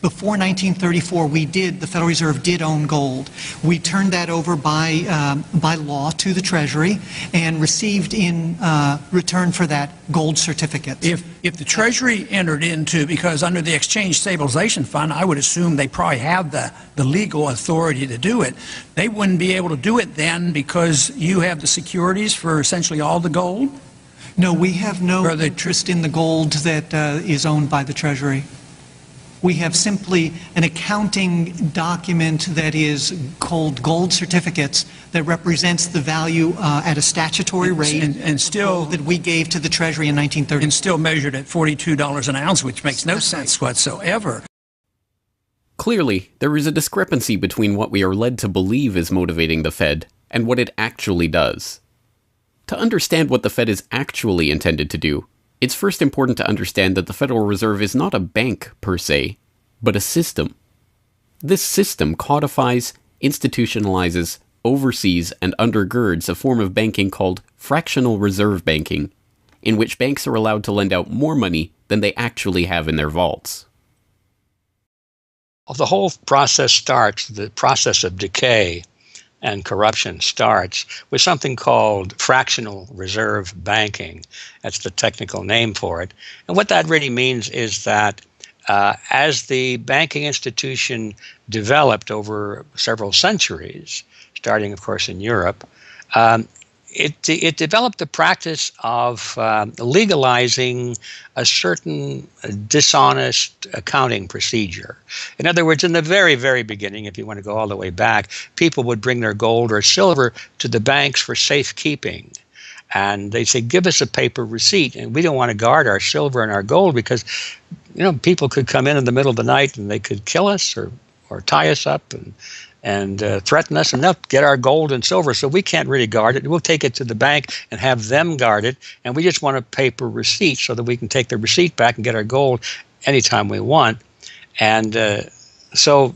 before 1934, the Federal Reserve did own gold. We turned that over by law to the Treasury and received in return for that gold certificates. If the Treasury entered into, because under the Exchange Stabilization Fund, I would assume they probably have the legal authority to do it. They wouldn't be able to do it then because you have the securities for essentially all the gold? No, we have no interest in the gold that is owned by the Treasury. We have simply an accounting document that is called gold certificates that represents the value at a statutory rate and still that we gave to the Treasury in 1930. And still measured at $42 an ounce, which makes no sense whatsoever. Clearly, there is a discrepancy between what we are led to believe is motivating the Fed and what it actually does. To understand what the Fed is actually intended to do, it's first important to understand that the Federal Reserve is not a bank per se, but a system. This system codifies, institutionalizes, oversees, and undergirds a form of banking called fractional reserve banking, in which banks are allowed to lend out more money than they actually have in their vaults. The whole process starts, the process of decay and corruption starts with something called fractional reserve banking. That's the technical name for it. And what that really means is that as the banking institution developed over several centuries, starting, of course, in Europe, it developed the practice of legalizing a certain dishonest accounting procedure. In other words, in the very, very beginning, if you want to go all the way back, people would bring their gold or silver to the banks for safekeeping. And they'd say, give us a paper receipt. And we don't want to guard our silver and our gold because, people could come in the middle of the night and they could kill us or tie us up and threaten us, and they'll get our gold and silver, so we can't really guard it. We'll take it to the bank and have them guard it, and we just want a paper receipt so that we can take the receipt back and get our gold anytime we want. And so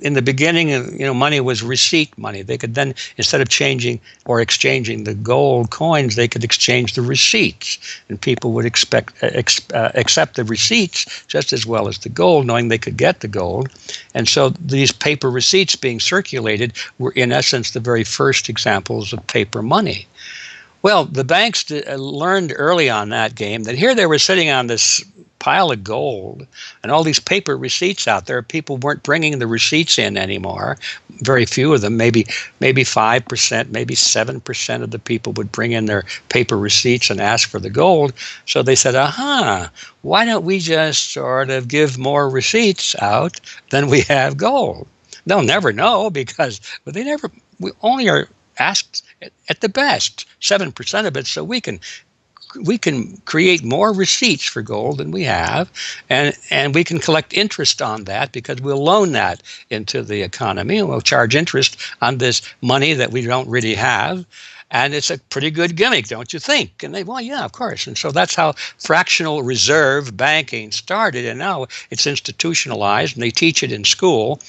in the beginning, money was receipt money. They could then, instead of changing or exchanging the gold coins, they could exchange the receipts, and people would accept the receipts just as well as the gold, knowing they could get the gold. And so these paper receipts being circulated were, in essence, the very first examples of paper money. Well, the banks learned early on that game that here they were sitting on this pile of gold and all these paper receipts out there. People weren't bringing the receipts in anymore. Very few of them, maybe 5%, maybe 7% of the people would bring in their paper receipts and ask for the gold. So they said, why don't we just sort of give more receipts out than we have gold? They'll never know because we only are asked at the best 7% of it, so we can create more receipts for gold than we have, and we can collect interest on that because we'll loan that into the economy and we'll charge interest on this money that we don't really have. And it's a pretty good gimmick, don't you think? And they, well, yeah, of course. And so that's how fractional reserve banking started. And now it's institutionalized, and they teach it in school.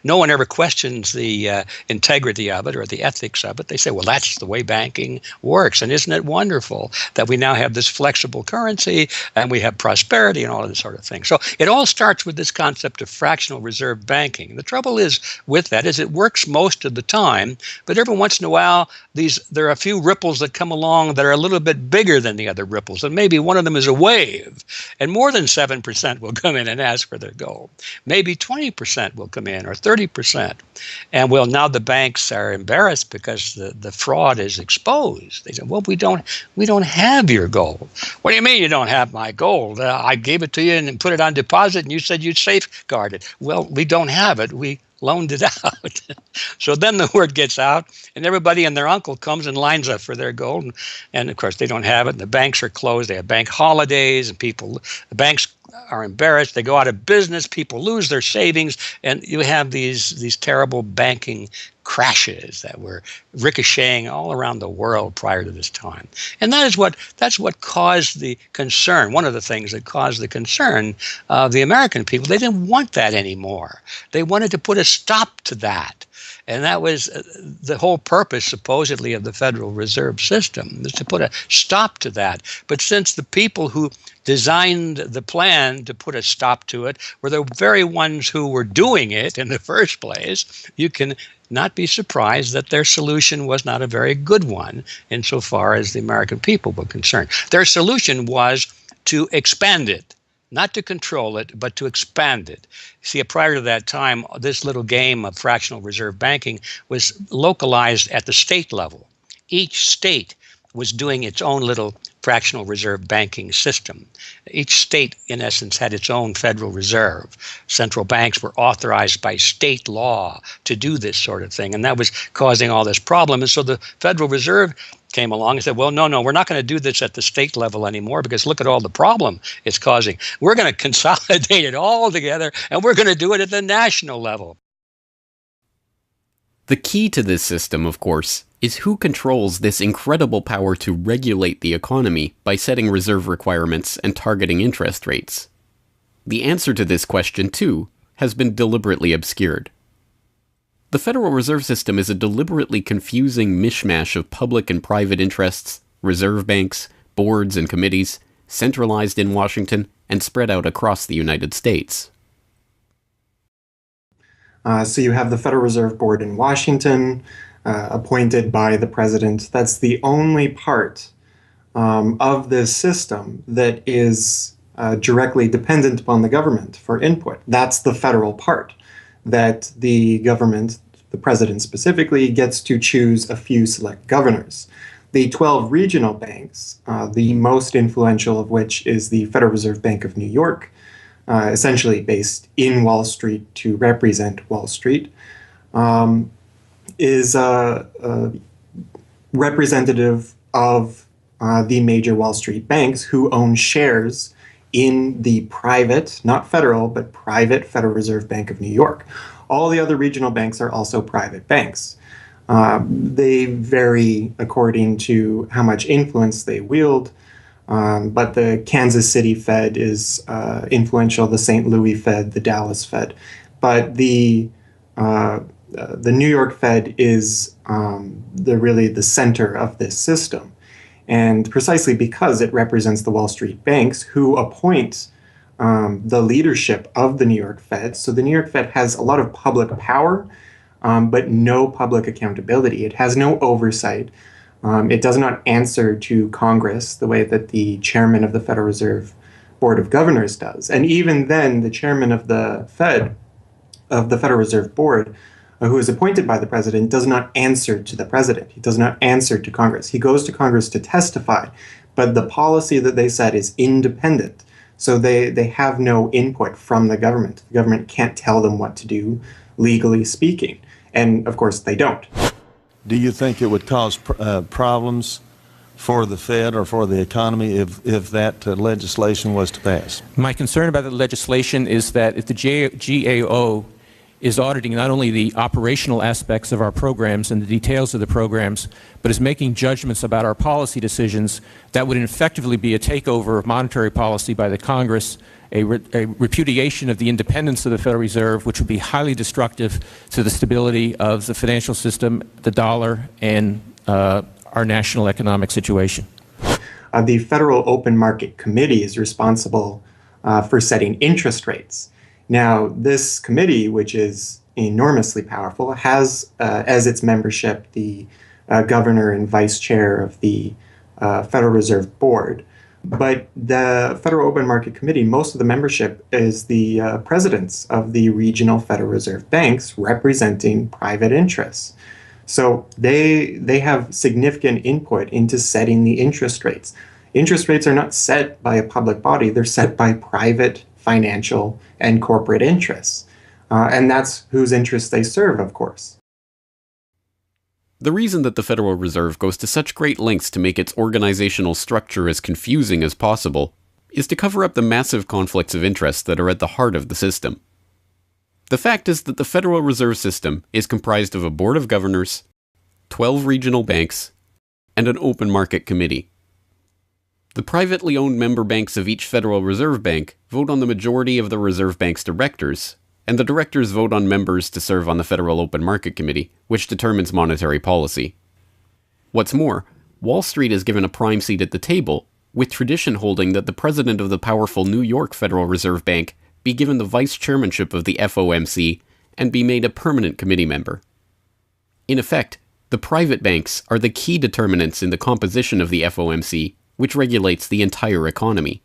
No one ever questions the integrity of it or the ethics of it. They say, well, that's the way banking works. And isn't it wonderful that we now have this flexible currency and we have prosperity and all of this sort of thing? So it all starts with this concept of fractional reserve banking. The trouble is with that is it works most of the time, but every once in a while, there are a few ripples that come along that are a little bit bigger than the other ripples, and maybe one of them is a wave, and more than 7% will come in and ask for their gold. Maybe 20% will come in, or 30%. And well, now the banks are embarrassed because the fraud is exposed. They say, well, we don't have your gold. What do you mean you don't have my gold? I gave it to you and put it on deposit, and you said you'd safeguard it. Well, we don't have it. We loaned it out. So then the word gets out, and everybody and their uncle comes and lines up for their gold. And of course, they don't have it, and the banks are closed. They have bank holidays, and the banks are embarrassed. They go out of business. People lose their savings, and you have these terrible banking crashes that were ricocheting all around the world prior to this time. And that's what caused the concern. One of the things that caused the concern of the American people, they didn't want that anymore. They wanted to put a stop to that. And that was the whole purpose, supposedly, of the Federal Reserve System, is to put a stop to that. But since the people who designed the plan to put a stop to it were the very ones who were doing it in the first place, you can not be surprised that their solution was not a very good one insofar as the American people were concerned. Their solution was to expand it. Not to control it, but to expand it. See, prior to that time, this little game of fractional reserve banking was localized at the state level. Each state was doing its own little fractional reserve banking system. Each state, in essence, had its own Federal Reserve. Central banks were authorized by state law to do this sort of thing, and that was causing all this problem. And so the Federal Reserve came along and said, well, no, we're not going to do this at the state level anymore because look at all the problem it's causing. We're going to consolidate it all together, and we're going to do it at the national level. The key to this system, of course, is who controls this incredible power to regulate the economy by setting reserve requirements and targeting interest rates. The answer to this question, too, has been deliberately obscured. The Federal Reserve System is a deliberately confusing mishmash of public and private interests, reserve banks, boards and committees, centralized in Washington and spread out across the United States. So you have the Federal Reserve Board in Washington, appointed by the president. That's the only part of this system that is directly dependent upon the government for input. That's the federal part, that the government, the president specifically, gets to choose a few select governors. The 12 regional banks, the most influential of which is the Federal Reserve Bank of New York, essentially based in Wall Street to represent Wall Street, is representative of the major Wall Street banks who own shares in the private, not federal, but private Federal Reserve Bank of New York. All the other regional banks are also private banks. They vary according to how much influence they wield, but the Kansas City Fed is influential, the St. Louis Fed, the Dallas Fed. But the New York Fed is really the center of this system. And precisely because it represents the Wall Street banks who appoint the leadership of the New York Fed. So the New York Fed has a lot of public power, but no public accountability. It has no oversight. It does not answer to Congress the way that the chairman of the Federal Reserve Board of Governors does. And even then, the chairman of the Fed, of the Federal Reserve Board, who is appointed by the president, does not answer to the president. He does not answer to Congress. He goes to Congress to testify, but the policy that they set is independent. So they have no input from the government. The government can't tell them what to do, legally speaking. And of course, they don't. Do you think it would cause problems for the Fed or for the economy if that legislation was to pass? My concern about the legislation is that if the GAO is auditing not only the operational aspects of our programs and the details of the programs, but is making judgments about our policy decisions that would effectively be a takeover of monetary policy by the Congress, a repudiation of the independence of the Federal Reserve, which would be highly destructive to the stability of the financial system, the dollar, and our national economic situation. The Federal Open Market Committee is responsible for setting interest rates. Now, this committee, which is enormously powerful, has as its membership the governor and vice chair of the Federal Reserve Board. But the Federal Open Market Committee, most of the membership is the presidents of the regional Federal Reserve banks representing private interests. So they have significant input into setting the interest rates. Interest rates are not set by a public body, they're set by private financial and corporate interests. And that's whose interests they serve, of course. The reason that the Federal Reserve goes to such great lengths to make its organizational structure as confusing as possible is to cover up the massive conflicts of interest that are at the heart of the system. The fact is that the Federal Reserve System is comprised of a board of governors, 12 regional banks, and an open market committee. The privately owned member banks of each Federal Reserve Bank vote on the majority of the Reserve Bank's directors, and the directors vote on members to serve on the Federal Open Market Committee, which determines monetary policy. What's more, Wall Street is given a prime seat at the table, with tradition holding that the president of the powerful New York Federal Reserve Bank be given the vice chairmanship of the FOMC and be made a permanent committee member. In effect, the private banks are the key determinants in the composition of the FOMC, which regulates the entire economy.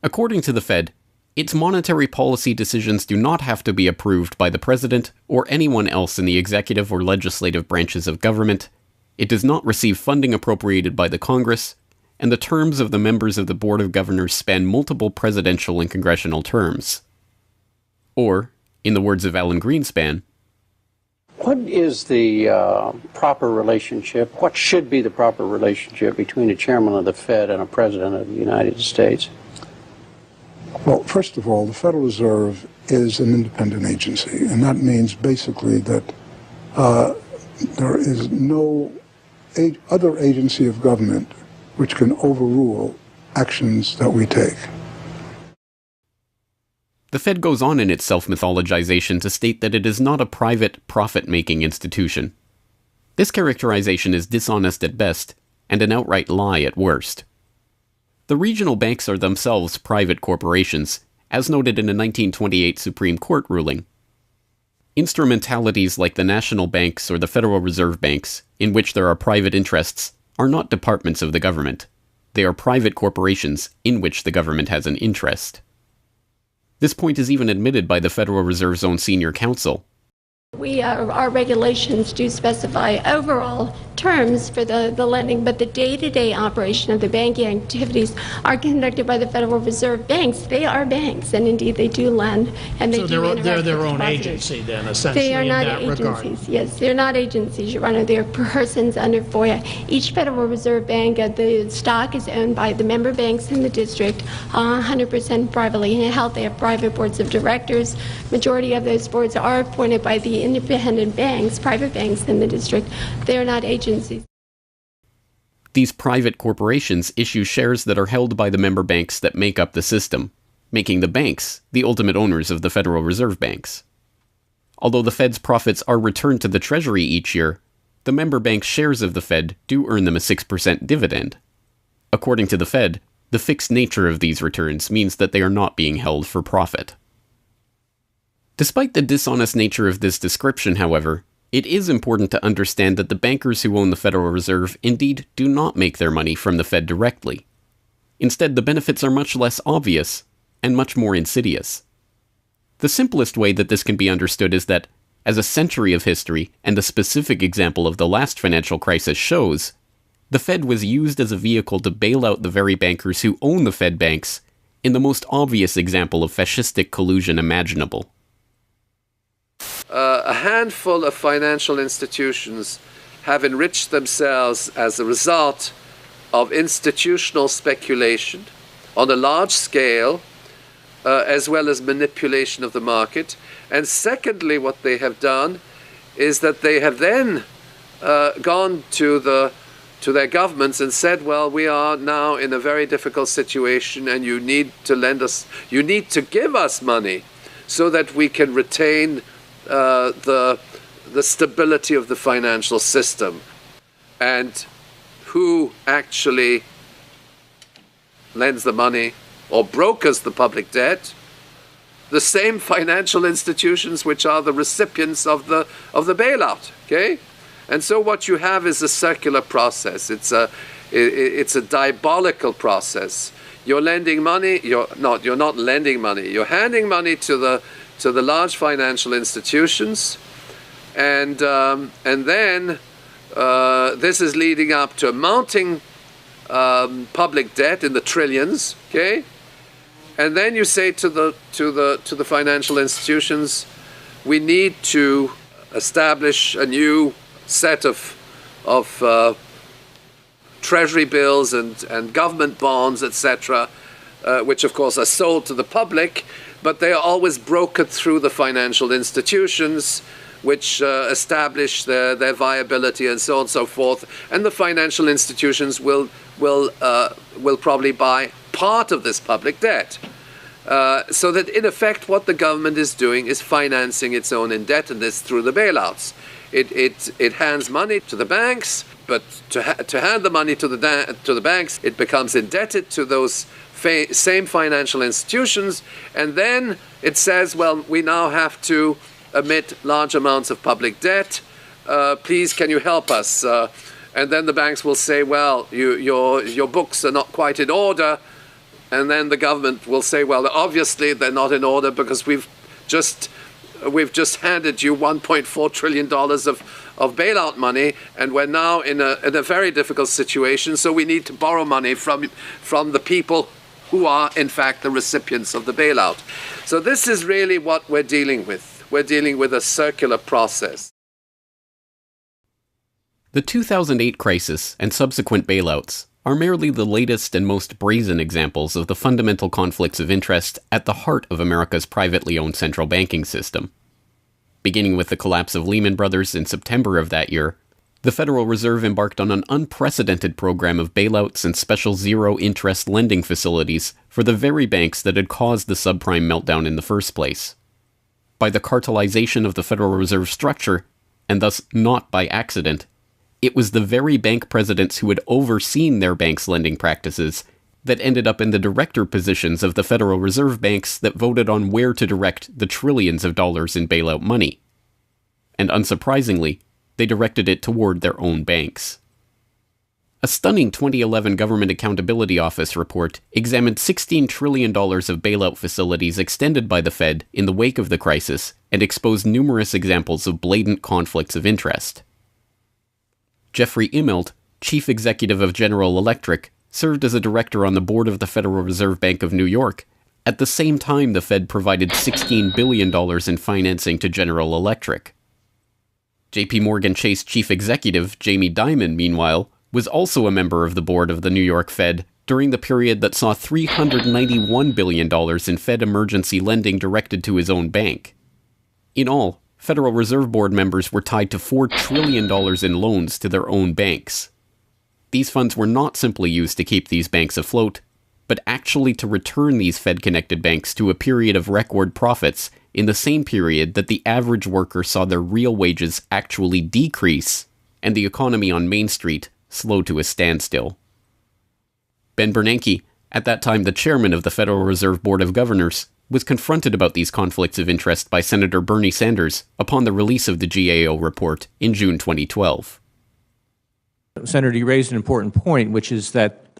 According to the Fed, its monetary policy decisions do not have to be approved by the president or anyone else in the executive or legislative branches of government, it does not receive funding appropriated by the Congress, and the terms of the members of the Board of Governors span multiple presidential and congressional terms. Or, in the words of Alan Greenspan, what is the proper relationship, what should be the proper relationship between a chairman of the Fed and a president of the United States? Well, first of all, the Federal Reserve is an independent agency, and that means basically that there is no other agency of government which can overrule actions that we take. The Fed goes on in its self-mythologization to state that it is not a private, profit-making institution. This characterization is dishonest at best, and an outright lie at worst. The regional banks are themselves private corporations, as noted in a 1928 Supreme Court ruling. Instrumentalities like the national banks or the Federal Reserve Banks, in which there are private interests, are not departments of the government. They are private corporations in which the government has an interest. This point is even admitted by the Federal Reserve's own senior counsel. Our regulations do specify overall terms for the lending, but the day-to-day operation of the banking activities are conducted by the Federal Reserve banks. They are banks, and indeed they do lend, and they do interact they're their with own depositors. agency then, essentially, They are not in that agencies. regard. Yes, they're not agencies, Your Honor. They're persons under FOIA. Each Federal Reserve Bank, the stock is owned by the member banks in the district, 100% privately held. They have private boards of directors. Majority of those boards are appointed by the independent banks, private banks in the district. They are not agencies. These private corporations issue shares that are held by the member banks that make up the system, making the banks the ultimate owners of the Federal Reserve Banks. Although the Fed's profits are returned to the Treasury each year, the member bank shares of the Fed do earn them a 6% dividend. According to the Fed, the fixed nature of these returns means that they are not being held for profit. Despite the dishonest nature of this description, however, it is important to understand that the bankers who own the Federal Reserve indeed do not make their money from the Fed directly. Instead, the benefits are much less obvious and much more insidious. The simplest way that this can be understood is that, as a century of history and a specific example of the last financial crisis shows, the Fed was used as a vehicle to bail out the very bankers who own the Fed banks in the most obvious example of fascistic collusion imaginable. A handful of financial institutions have enriched themselves as a result of institutional speculation on a large scale as well as manipulation of the market. And secondly, what they have done is that they have then gone to their governments and said, well, we are now in a very difficult situation and you need to give us money so that we can retain the stability of the financial system. And who actually lends the money or brokers the public debt? The same financial institutions which are the recipients of the bailout. Okay, and so what you have is a circular process. It's a diabolical process. You're lending money. You're not lending money. You're handing money to the large financial institutions, and then this is leading up to a mounting public debt in the trillions. Okay. And then you say to the financial institutions, we need to establish a new set of treasury bills and government bonds, etc., which of course are sold to the public, but they are always brokered through the financial institutions, which establish their viability and so on and so forth. And the financial institutions will probably buy part of this public debt. So that in effect what the government is doing is financing its own indebtedness through the bailouts. It hands money to the banks, but to hand the money to the banks, it becomes indebted to those same financial institutions, and then it says, well, we now have to emit large amounts of public debt. Please, can you help us? And then the banks will say, well, your books are not quite in order. And then the government will say, well, obviously they're not in order because we've just handed you $1.4 trillion of bailout money, and we're now in a very difficult situation, so we need to borrow money from the people who are, in fact, the recipients of the bailout. So this is really what we're dealing with. We're dealing with a circular process. The 2008 crisis and subsequent bailouts are merely the latest and most brazen examples of the fundamental conflicts of interest at the heart of America's privately owned central banking system. Beginning with the collapse of Lehman Brothers in September of that year, the Federal Reserve embarked on an unprecedented program of bailouts and special zero-interest lending facilities for the very banks that had caused the subprime meltdown in the first place. By the cartelization of the Federal Reserve structure, and thus not by accident, it was the very bank presidents who had overseen their banks' lending practices that ended up in the director positions of the Federal Reserve banks that voted on where to direct the trillions of dollars in bailout money. And unsurprisingly, they directed it toward their own banks. A stunning 2011 Government Accountability Office report examined $16 trillion of bailout facilities extended by the Fed in the wake of the crisis and exposed numerous examples of blatant conflicts of interest. Jeffrey Immelt, chief executive of General Electric, served as a director on the board of the Federal Reserve Bank of New York, at the same time the Fed provided $16 billion in financing to General Electric. JP Morgan Chase chief executive Jamie Dimon, meanwhile, was also a member of the board of the New York Fed during the period that saw $391 billion in Fed emergency lending directed to his own bank. In all, Federal Reserve Board members were tied to $4 trillion in loans to their own banks. These funds were not simply used to keep these banks afloat, but actually to return these Fed-connected banks to a period of record profits in the same period that the average worker saw their real wages actually decrease and the economy on Main Street slow to a standstill. Ben Bernanke, at that time the chairman of the Federal Reserve Board of Governors, was confronted about these conflicts of interest by Senator Bernie Sanders upon the release of the GAO report in June 2012. Senator, you raised an important point, which is that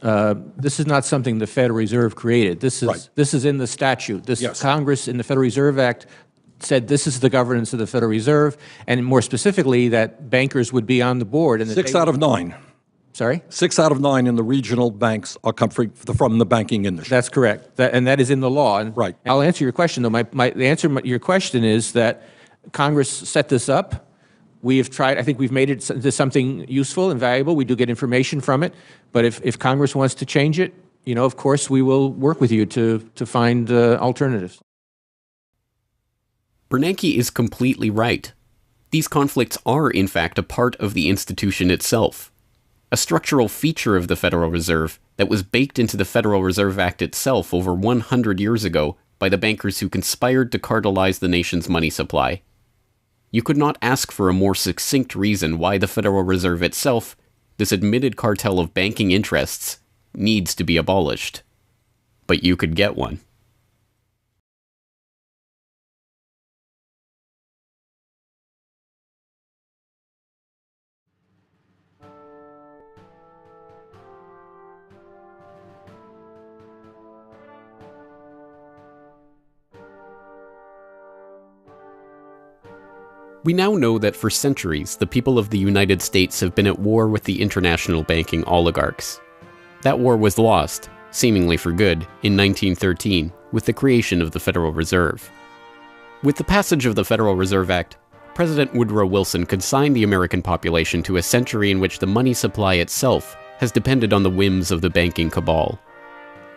this is not something the Federal Reserve created. This is in the statute. Congress in the Federal Reserve Act said this is the governance of the Federal Reserve, and more specifically that bankers would be on the board. And 6 out of 9. Sorry? 6 out of 9 in the regional banks are coming from the banking industry. That's correct, and that is in the law. And right. I'll answer your question, though. The answer to your question is that Congress set this up. We have tried, I think we've made it into something useful and valuable. We do get information from it. But if Congress wants to change it, of course, we will work with you to find alternatives. Bernanke is completely right. These conflicts are, in fact, a part of the institution itself, a structural feature of the Federal Reserve that was baked into the Federal Reserve Act itself over 100 years ago by the bankers who conspired to cartelize the nation's money supply. You could not ask for a more succinct reason why the Federal Reserve itself, this admitted cartel of banking interests, needs to be abolished. But you could get one. We now know that for centuries, the people of the United States have been at war with the international banking oligarchs. That war was lost, seemingly for good, in 1913, with the creation of the Federal Reserve. With the passage of the Federal Reserve Act, President Woodrow Wilson consigned the American population to a century in which the money supply itself has depended on the whims of the banking cabal.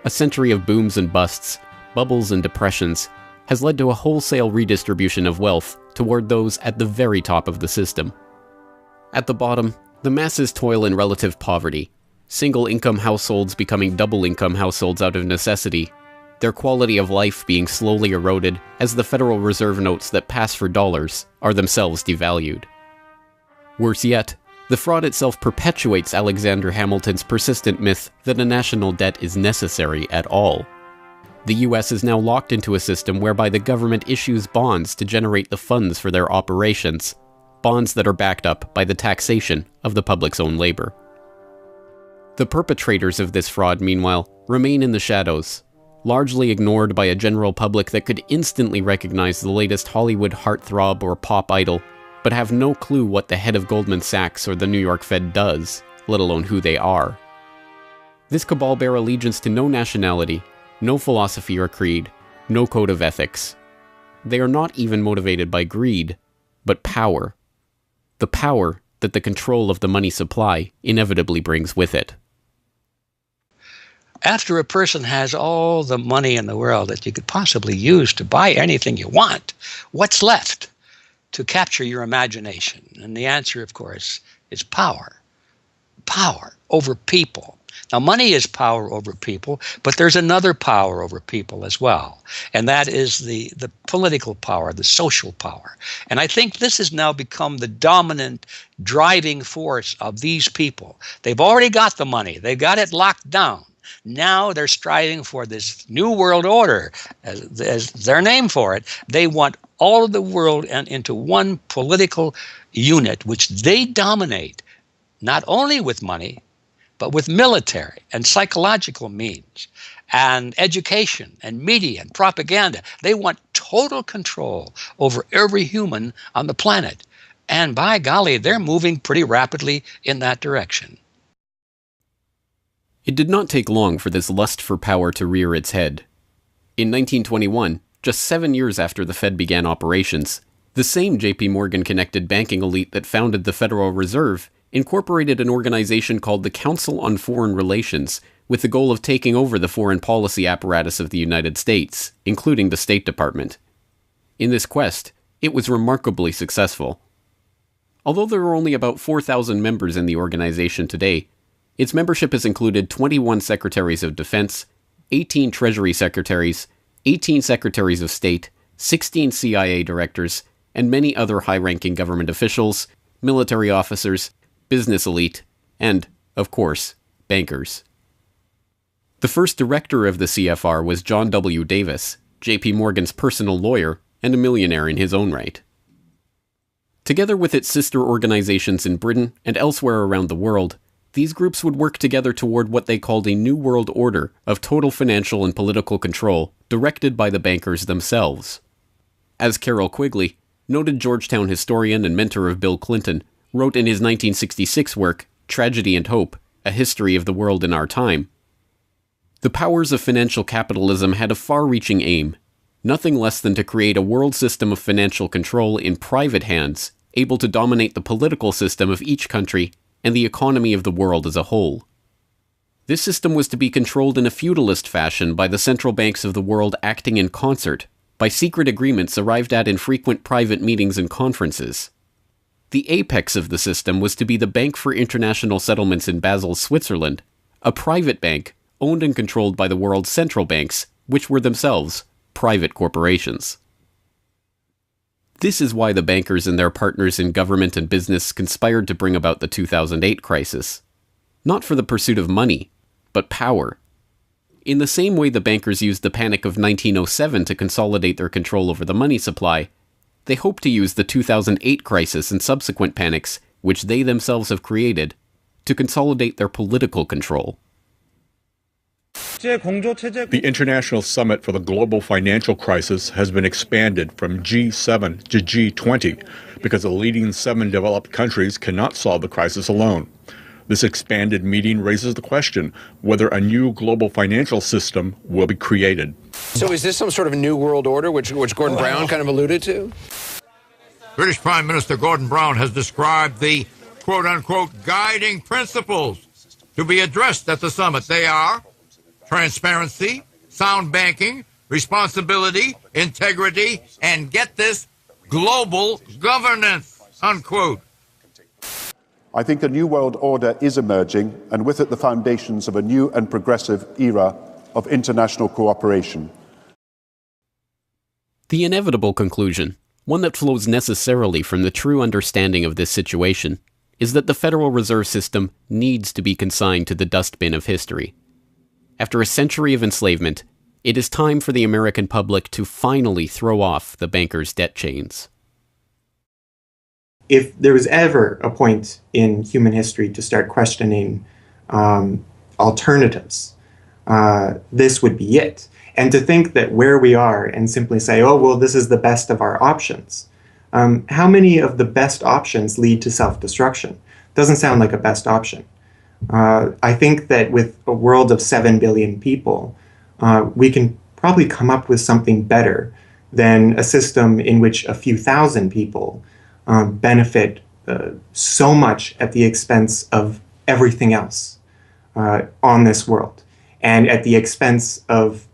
A century of booms and busts, bubbles and depressions, has led to a wholesale redistribution of wealth toward those at the very top of the system. At the bottom, the masses toil in relative poverty, single-income households becoming double-income households out of necessity, their quality of life being slowly eroded as the Federal Reserve notes that pass for dollars are themselves devalued. Worse yet, the fraud itself perpetuates Alexander Hamilton's persistent myth that a national debt is necessary at all. The US is now locked into a system whereby the government issues bonds to generate the funds for their operations, bonds that are backed up by the taxation of the public's own labor. The perpetrators of this fraud, meanwhile, remain in the shadows, largely ignored by a general public that could instantly recognize the latest Hollywood heartthrob or pop idol, but have no clue what the head of Goldman Sachs or the New York Fed does, let alone who they are. This cabal bear allegiance to no nationality, no philosophy or creed, no code of ethics. They are not even motivated by greed, but power. The power that the control of the money supply inevitably brings with it. After a person has all the money in the world that you could possibly use to buy anything you want, what's left to capture your imagination? And the answer, of course, is power. Power over people. Now, money is power over people, but there's another power over people as well, and that is the political power, the social power. And I think this has now become the dominant driving force of these people. They've already got the money. They've got it locked down. Now they're striving for this new world order, as their name for it. They want all of the world into one political unit, which they dominate, not only with money, but with military and psychological means and education and media and propaganda. They want total control over every human on the planet. And by golly, they're moving pretty rapidly in that direction. It did not take long for this lust for power to rear its head. In 1921, just 7 years after the Fed began operations, the same J.P. Morgan-connected banking elite that founded the Federal Reserve incorporated an organization called the Council on Foreign Relations with the goal of taking over the foreign policy apparatus of the United States, including the State Department. In this quest, it was remarkably successful. Although there are only about 4,000 members in the organization today, its membership has included 21 Secretaries of Defense, 18 Treasury Secretaries, 18 Secretaries of State, 16 CIA directors, and many other high-ranking government officials, military officers, business elite, and, of course, bankers. The first director of the CFR was John W. Davis, J.P. Morgan's personal lawyer and a millionaire in his own right. Together with its sister organizations in Britain and elsewhere around the world, these groups would work together toward what they called a new world order of total financial and political control directed by the bankers themselves. As Carroll Quigley, noted Georgetown historian and mentor of Bill Clinton, wrote in his 1966 work, Tragedy and Hope, A History of the World in Our Time, the powers of financial capitalism had a far-reaching aim, nothing less than to create a world system of financial control in private hands, able to dominate the political system of each country and the economy of the world as a whole. This system was to be controlled in a feudalist fashion by the central banks of the world acting in concert, by secret agreements arrived at in frequent private meetings and conferences. The apex of the system was to be the Bank for International Settlements in Basel, Switzerland, a private bank owned and controlled by the world's central banks, which were themselves private corporations. This is why the bankers and their partners in government and business conspired to bring about the 2008 crisis. Not for the pursuit of money, but power. In the same way the bankers used the panic of 1907 to consolidate their control over the money supply, they hope to use the 2008 crisis and subsequent panics, which they themselves have created, to consolidate their political control. The International Summit for the Global Financial Crisis has been expanded from G7 to G20 because the leading 7 developed countries cannot solve the crisis alone. This expanded meeting raises the question whether a new global financial system will be created. So is this some sort of new world order, which Gordon Brown kind of alluded to? British Prime Minister Gordon Brown has described the quote-unquote guiding principles to be addressed at the summit. They are transparency, sound banking, responsibility, integrity, and get this, global governance, unquote. I think a new world order is emerging, and with it the foundations of a new and progressive era of international cooperation. The inevitable conclusion, one that flows necessarily from the true understanding of this situation, is that the Federal Reserve System needs to be consigned to the dustbin of history. After a century of enslavement, it is time for the American public to finally throw off the bankers' debt chains. If there was ever a point in human history to start questioning alternatives, this would be it. And to think that where we are and simply say, oh, well, this is the best of our options. How many of the best options lead to self-destruction? Doesn't sound like a best option. I think that with a world of 7 billion people, we can probably come up with something better than a system in which a few thousand people benefit so much at the expense of everything else on this world, and at the expense of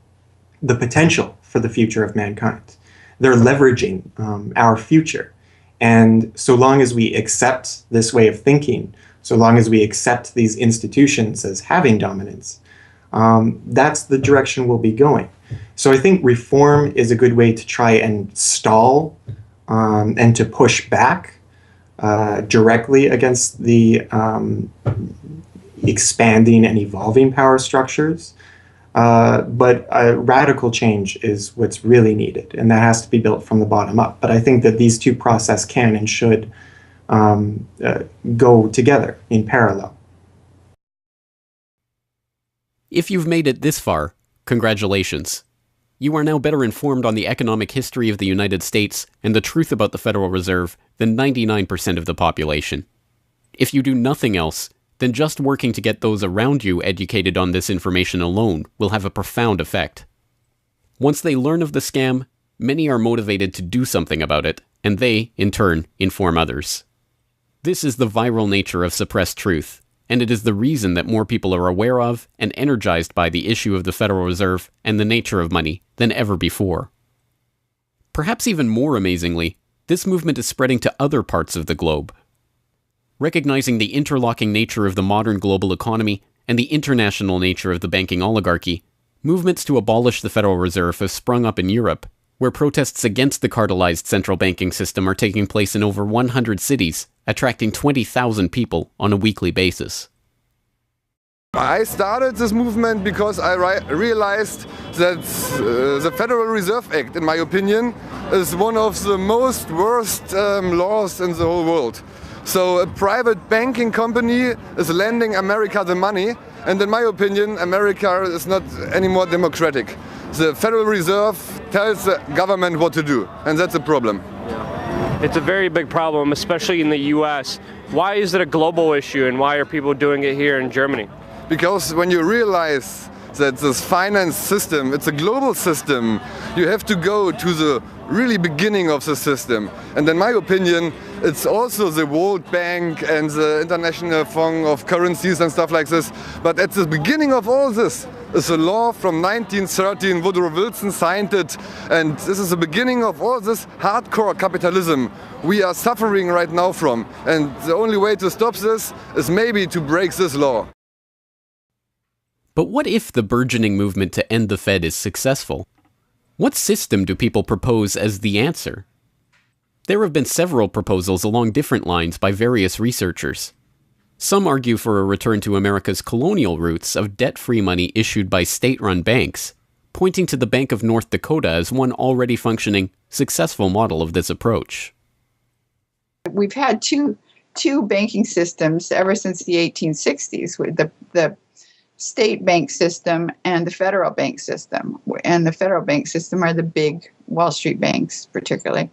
the potential for the future of mankind. They're leveraging our future. And so long as we accept this way of thinking, so long as we accept these institutions as having dominance, that's the direction we'll be going. So I think reform is a good way to try and stall and to push back directly against the expanding and evolving power structures. But radical change is what's really needed, and that has to be built from the bottom up. But I think that these two processes can and should go together in parallel. If you've made it this far, congratulations. You are now better informed on the economic history of the United States and the truth about the Federal Reserve than 99% of the population. If you do nothing else, then just working to get those around you educated on this information alone will have a profound effect. Once they learn of the scam, many are motivated to do something about it, and they, in turn, inform others. This is the viral nature of suppressed truth, and it is the reason that more people are aware of and energized by the issue of the Federal Reserve and the nature of money than ever before. Perhaps even more amazingly, this movement is spreading to other parts of the globe. Recognizing the interlocking nature of the modern global economy and the international nature of the banking oligarchy, movements to abolish the Federal Reserve have sprung up in Europe, where protests against the cartelized central banking system are taking place in over 100 cities, attracting 20,000 people on a weekly basis. I started this movement because I realized that the Federal Reserve Act, in my opinion, is one of the most worst laws in the whole world. So a private banking company is lending America the money, and in my opinion, America is not any more democratic. The Federal Reserve tells the government what to do, and that's a problem. It's a very big problem, especially in the US. Why is it a global issue, and why are people doing it here in Germany? Because when you realize that this finance system, it's a global system, you have to go to the really beginning of the system. And in my opinion, it's also the World Bank and the International Fund of Currencies and stuff like this. But at the beginning of all this is a law from 1913. Woodrow Wilson signed it. And this is the beginning of all this hardcore capitalism we are suffering right now from. And the only way to stop this is maybe to break this law. But what if the burgeoning movement to end the Fed is successful? What system do people propose as the answer? There have been several proposals along different lines by various researchers. Some argue for a return to America's colonial roots of debt-free money issued by state-run banks, pointing to the Bank of North Dakota as one already functioning, successful model of this approach. We've had two banking systems ever since the 1860s, with the state bank system and the federal bank system. And the federal bank system are the big Wall Street banks, particularly.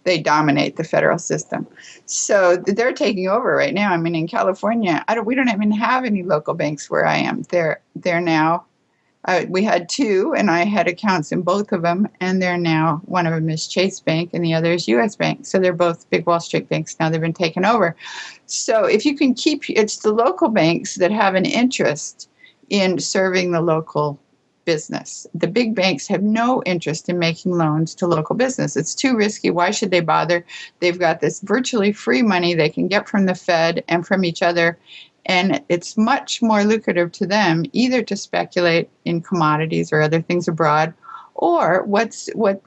They dominate the federal system. So they're taking over right now. I mean, in California, we don't even have any local banks where I am. They're now, we had two, and I had accounts in both of them, and they're now, one of them is Chase Bank, and the other is U.S. Bank. So they're both big Wall Street banks now. They've been taken over. So if you can keep, it's the local banks that have an interest in serving the local business. The big banks have no interest in making loans to local business. It's too risky. Why should they bother? They've got this virtually free money they can get from the Fed and from each other, and it's much more lucrative to them either to speculate in commodities or other things abroad, or what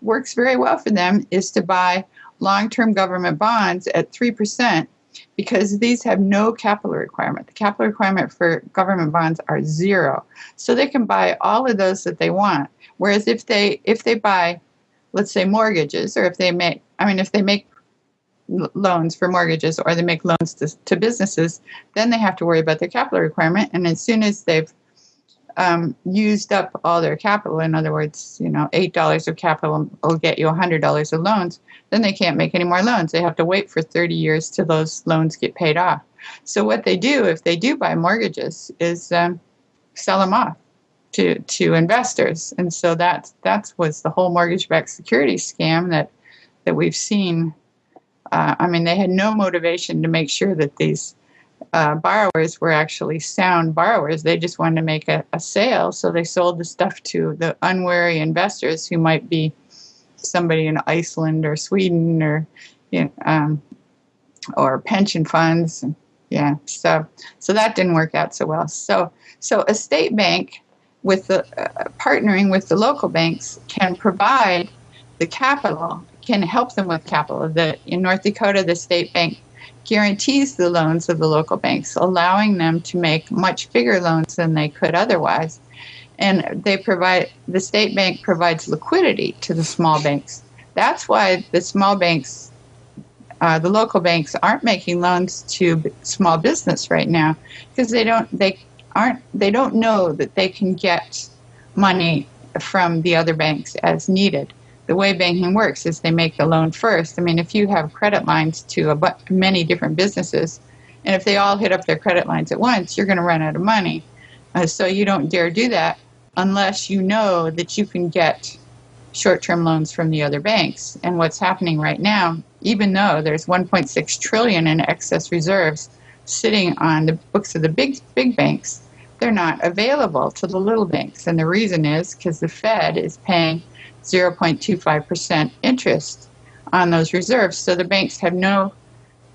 works very well for them is to buy long-term government bonds at 3%, because these have no capital requirement. The capital requirement for government bonds are zero. So they can buy all of those that they want. Whereas if they buy, let's say, mortgages, or if they make loans for mortgages, or they make loans to businesses, then they have to worry about their capital requirement. And as soon as they've used up all their capital, in other words, $8 of capital will get you $100 of loans, then they can't make any more loans. They have to wait for 30 years till those loans get paid off. So what they do, if they do buy mortgages, is sell them off to investors. And so that was the whole mortgage-backed securities scam that we've seen. They had no motivation to make sure that these borrowers were actually sound borrowers. They just wanted to make a sale, so they sold the stuff to the unwary investors who might be somebody in Iceland or Sweden or pension funds. Yeah, so that didn't work out so well. So a state bank with partnering with the local banks can provide the capital, can help them with capital. In North Dakota, the state bank guarantees the loans of the local banks, allowing them to make much bigger loans than they could otherwise. And the state bank provides liquidity to the small banks. That's why the small banks, the local banks, aren't making loans to small business right now, because they don't know that they can get money from the other banks as needed. The way banking works is they make the loan first. I mean, if you have credit lines to many different businesses, and if they all hit up their credit lines at once, you're going to run out of money. So you don't dare do that unless you know that you can get short-term loans from the other banks. And what's happening right now, even though there's $1.6 trillion in excess reserves sitting on the books of the big banks, they're not available to the little banks. And the reason is because the Fed is paying 0.25% interest on those reserves. So the banks have no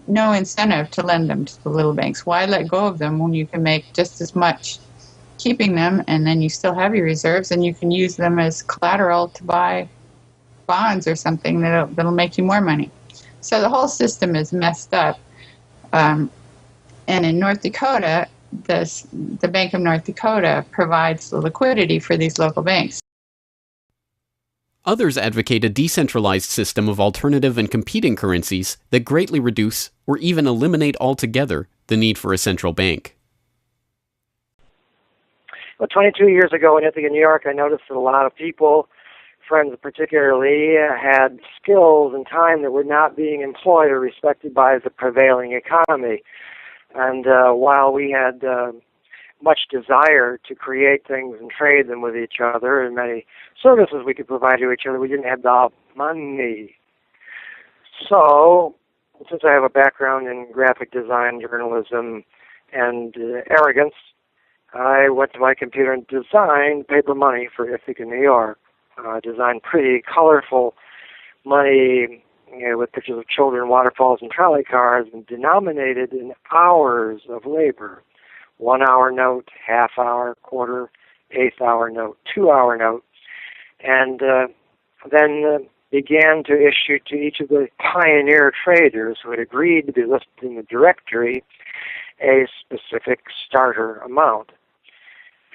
incentive to lend them to the little banks. Why let go of them when you can make just as much keeping them, and then you still have your reserves, and you can use them as collateral to buy bonds or something that'll make you more money. So the whole system is messed up. And in North Dakota, the Bank of North Dakota provides the liquidity for these local banks. Others advocate a decentralized system of alternative and competing currencies that greatly reduce or even eliminate altogether the need for a central bank. Well, 22 years ago in Ithaca, New York, I noticed that a lot of people, friends particularly, had skills and time that were not being employed or respected by the prevailing economy. And while we had much desire to create things and trade them with each other, and many services we could provide to each other. We didn't have the money. So, since I have a background in graphic design, journalism, and arrogance, I went to my computer and designed paper money for Ithaca, New York. Designed pretty colorful money, with pictures of children, waterfalls, and trolley cars, and denominated in hours of labor. 1 hour note, half hour, quarter, eighth hour note, 2 hour note, and then began to issue to each of the pioneer traders who had agreed to be listed in the directory a specific starter amount.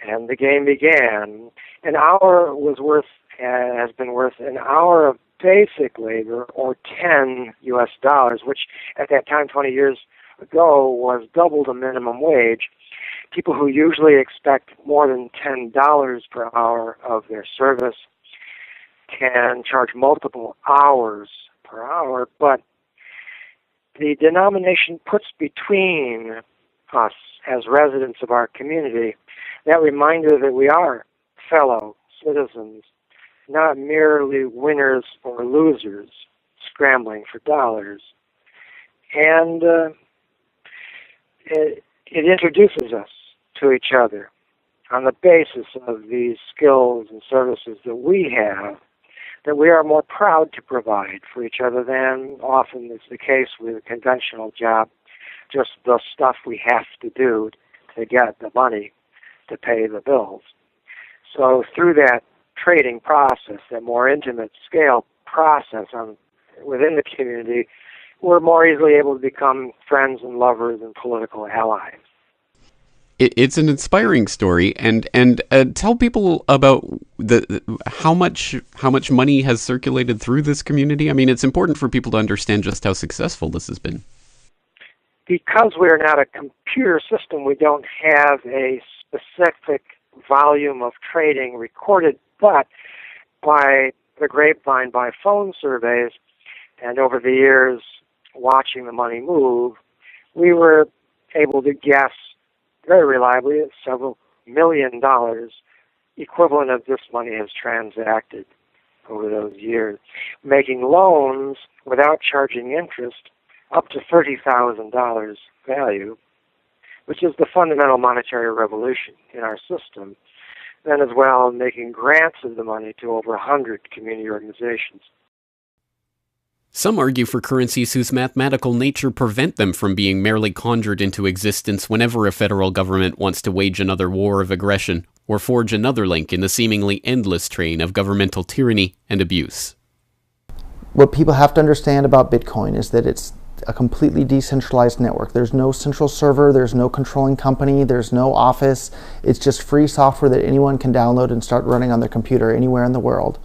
And the game began. An hour has been worth an hour of basic labor, or $10 US, which at that time, 20 years ago, was double the minimum wage. People who usually expect more than $10 per hour of their service can charge multiple hours per hour, but the denomination puts between us as residents of our community that reminder that we are fellow citizens, not merely winners or losers scrambling for dollars. And it introduces us to each other on the basis of these skills and services that we have, that we are more proud to provide for each other than often is the case with a conventional job, just the stuff we have to do to get the money to pay the bills. So through that trading process, that more intimate scale process within the community, we're more easily able to become friends and lovers and political allies. It's an inspiring story, and tell people about how much money has circulated through this community. I mean, it's important for people to understand just how successful this has been. Because we're not a computer system, we don't have a specific volume of trading recorded, but by the grapevine, by phone surveys, and over the years watching the money move, we were able to guess very reliably at several $1 million equivalent of this money has transacted over those years, making loans without charging interest up to $30,000 value, which is the fundamental monetary revolution in our system. Then as well, making grants of the money to over 100 community organizations. Some argue for currencies whose mathematical nature prevent them from being merely conjured into existence whenever a federal government wants to wage another war of aggression or forge another link in the seemingly endless train of governmental tyranny and abuse. What people have to understand about Bitcoin is that it's a completely decentralized network. There's no central server, there's no controlling company, there's no office. It's just free software that anyone can download and start running on their computer anywhere in the world.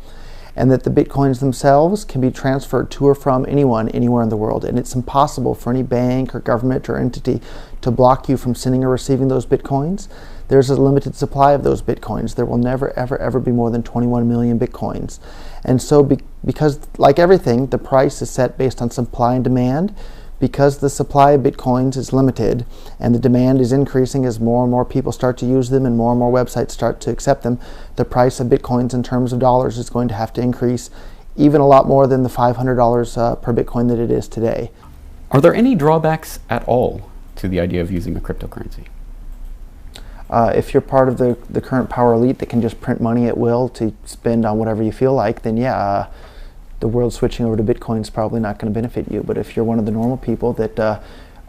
And that the Bitcoins themselves can be transferred to or from anyone, anywhere in the world. And it's impossible for any bank or government or entity to block you from sending or receiving those Bitcoins. There's a limited supply of those Bitcoins. There will never, ever, ever be more than 21 million Bitcoins. And so because, like everything, the price is set based on supply and demand, because the supply of Bitcoins is limited and the demand is increasing as more and more people start to use them and more websites start to accept them, the price of Bitcoins in terms of dollars is going to have to increase even a lot more than the $500 per Bitcoin that it is today. Are there any drawbacks at all to the idea of using a cryptocurrency? If you're part of the current power elite that can just print money at will to spend on whatever you feel like, then yeah, the world switching over to Bitcoin is probably not going to benefit you. But if you're one of the normal people that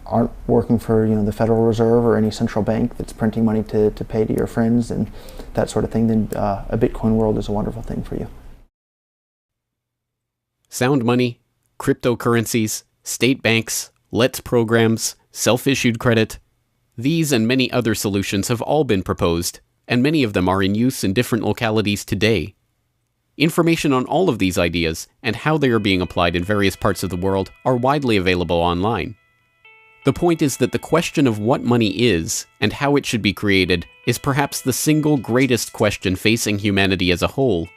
aren't working for the Federal Reserve or any central bank that's printing money to pay to your friends and that sort of thing, then a Bitcoin world is a wonderful thing for you. Sound money, cryptocurrencies, state banks, LETS programs, self-issued credit. These and many other solutions have all been proposed, and many of them are in use in different localities today. Information on all of these ideas and how they are being applied in various parts of the world are widely available online. The point is that the question of what money is and how it should be created is perhaps the single greatest question facing humanity as a whole,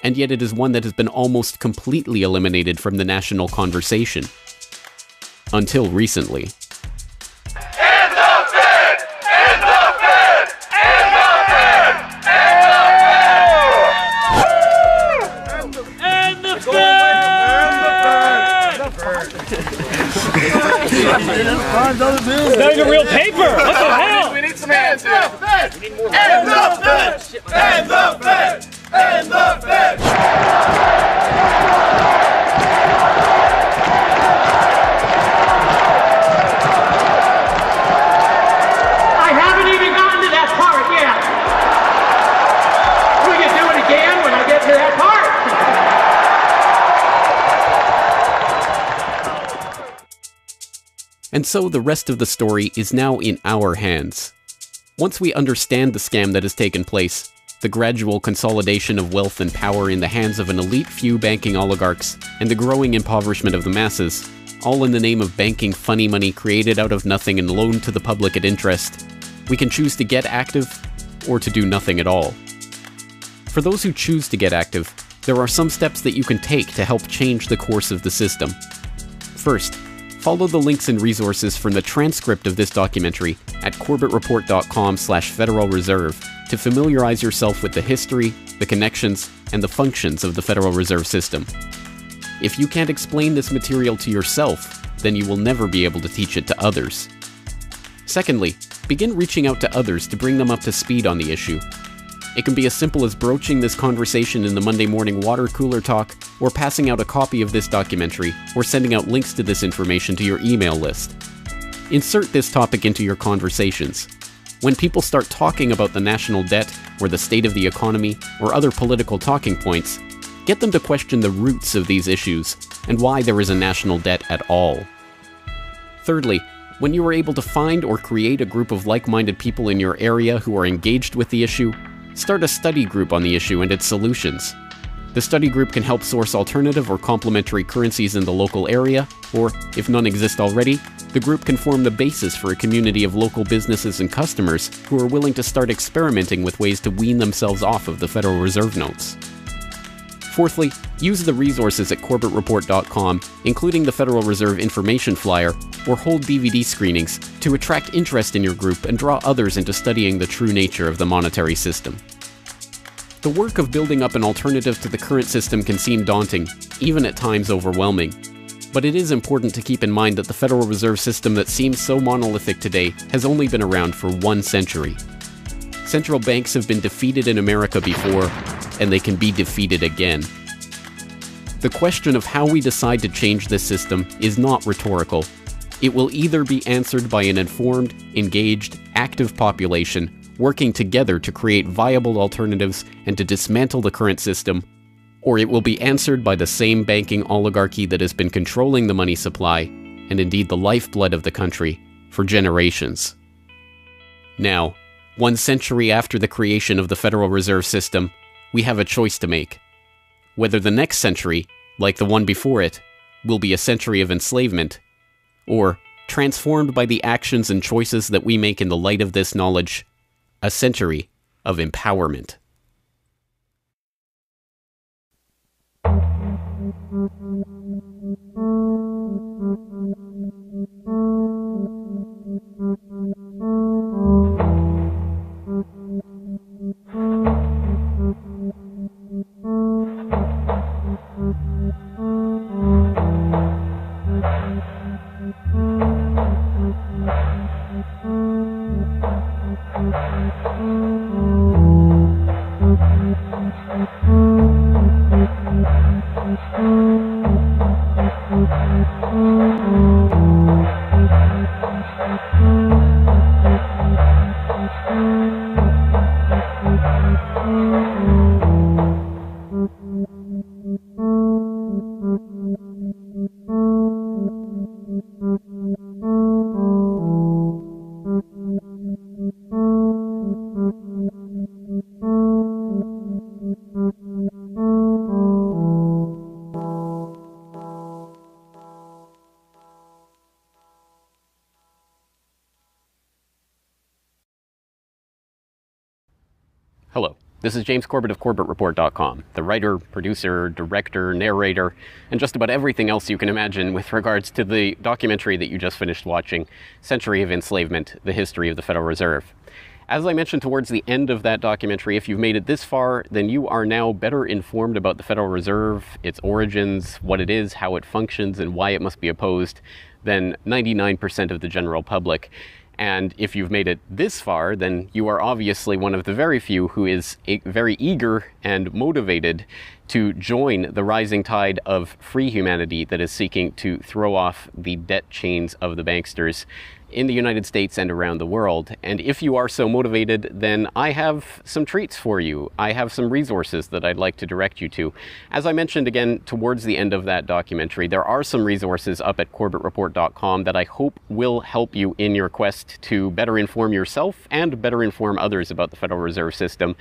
and yet it is one that has been almost completely eliminated from the national conversation. Until recently. End the Fed! End the Fed! And the Fed! And the Fed! And the Fed! And the Fed! I haven't even gotten to that part yet. We can do it again when I get to that part. And so the rest of the story is now in our hands. Once we understand the scam that has taken place, the gradual consolidation of wealth and power in the hands of an elite few banking oligarchs, and the growing impoverishment of the masses, all in the name of banking funny money created out of nothing and loaned to the public at interest, we can choose to get active or to do nothing at all. For those who choose to get active, there are some steps that you can take to help change the course of the system. First, follow the links and resources from the transcript of this documentary at corbettreport.com/Federal Reserve to familiarize yourself with the history, the connections, and the functions of the Federal Reserve System. If you can't explain this material to yourself, then you will never be able to teach it to others. Secondly, begin reaching out to others to bring them up to speed on the issue. It can be as simple as broaching this conversation in the Monday morning water cooler talk, or passing out a copy of this documentary, or sending out links to this information to your email list. Insert this topic into your conversations. When people start talking about the national debt, or the state of the economy, or other political talking points, get them to question the roots of these issues, and why there is a national debt at all. Thirdly, when you are able to find or create a group of like-minded people in your area who are engaged with the issue, start a study group on the issue and its solutions. The study group can help source alternative or complementary currencies in the local area, or, if none exist already, the group can form the basis for a community of local businesses and customers who are willing to start experimenting with ways to wean themselves off of the Federal Reserve notes. Fourthly, use the resources at corbettreport.com, including the Federal Reserve information flyer, or hold DVD screenings, to attract interest in your group and draw others into studying the true nature of the monetary system. The work of building up an alternative to the current system can seem daunting, even at times overwhelming. But it is important to keep in mind that the Federal Reserve System that seems so monolithic today has only been around for 1 century. Central banks have been defeated in America before, and they can be defeated again. The question of how we decide to change this system is not rhetorical. It will either be answered by an informed, engaged, active population working together to create viable alternatives and to dismantle the current system, or it will be answered by the same banking oligarchy that has been controlling the money supply, and indeed the lifeblood of the country, for generations. Now, 1 century after the creation of the Federal Reserve System, we have a choice to make. Whether the next century, like the one before it, will be a century of enslavement, or, transformed by the actions and choices that we make in the light of this knowledge, a century of empowerment. Hello, this is James Corbett of CorbettReport.com, the writer, producer, director, narrator, and just about everything else you can imagine with regards to the documentary that you just finished watching, Century of Enslavement, The History of the Federal Reserve. As I mentioned towards the end of that documentary, if you've made it this far, then you are now better informed about the Federal Reserve, its origins, what it is, how it functions, and why it must be opposed than 99% of the general public. And if you've made it this far, then you are obviously one of the very few who is very eager and motivated to join the rising tide of free humanity that is seeking to throw off the debt chains of the banksters in the United States and around the world. And if you are so motivated, then I have some treats for you. I have some resources that I'd like to direct you to. As I mentioned again towards the end of that documentary, there are some resources up at CorbettReport.com that I hope will help you in your quest to better inform yourself and better inform others about the Federal Reserve System.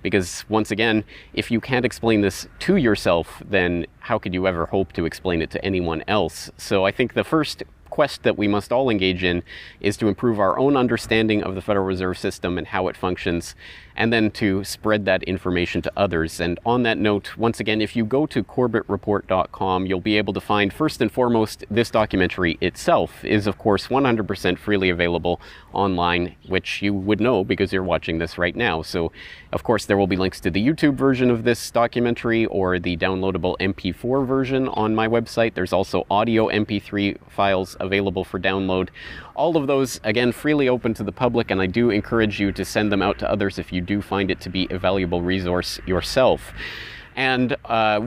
Because once again, if you can't explain this to yourself, then how could you ever hope to explain it to anyone else? So I think the first quest that we must all engage in is to improve our own understanding of the Federal Reserve System and how it functions, and then to spread that information to others. And on that note, once again, if you go to CorbettReport.com, you'll be able to find, first and foremost, this documentary itself is, of course, 100% freely available online, which you would know because you're watching this right now. So, of course, there will be links to the YouTube version of this documentary or the downloadable MP4 version on my website. There's also audio MP3 files available for download. All of those, again, freely open to the public, and I do encourage you to send them out to others if you do find it to be a valuable resource yourself. And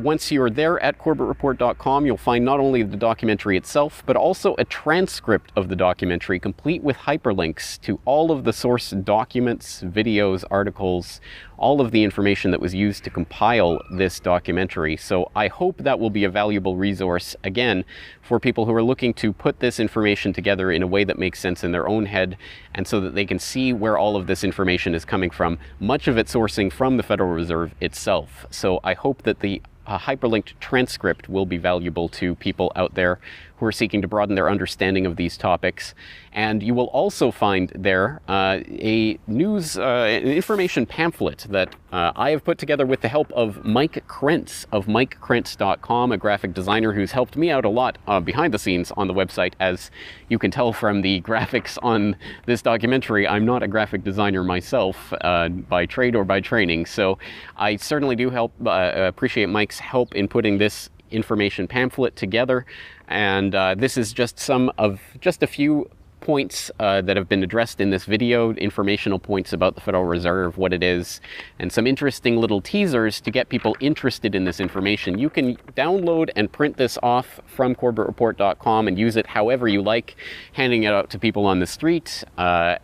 once you're there at CorbettReport.com, you'll find not only the documentary itself, but also a transcript of the documentary, complete with hyperlinks to all of the source documents, videos, articles, all of the information that was used to compile this documentary. So I hope that will be a valuable resource, again, for people who are looking to put this information together in a way that makes sense in their own head, and so that they can see where all of this information is coming from, much of it sourcing from the Federal Reserve itself. So I hope that the hyperlinked transcript will be valuable to people out there who are seeking to broaden their understanding of these topics. And you will also find there a news information pamphlet that I have put together with the help of Mike Krentz of MikeKrentz.com, a graphic designer who's helped me out a lot behind the scenes on the website. As you can tell from the graphics on this documentary, I'm not a graphic designer myself by trade or by training. So I certainly do appreciate Mike's help in putting this information pamphlet together. And this is just a few points that have been addressed in this video, informational points about the Federal Reserve, what it is, and some interesting little teasers to get people interested in this information. You can download and print this off from CorbettReport.com and use it however you like, handing it out to people on the street,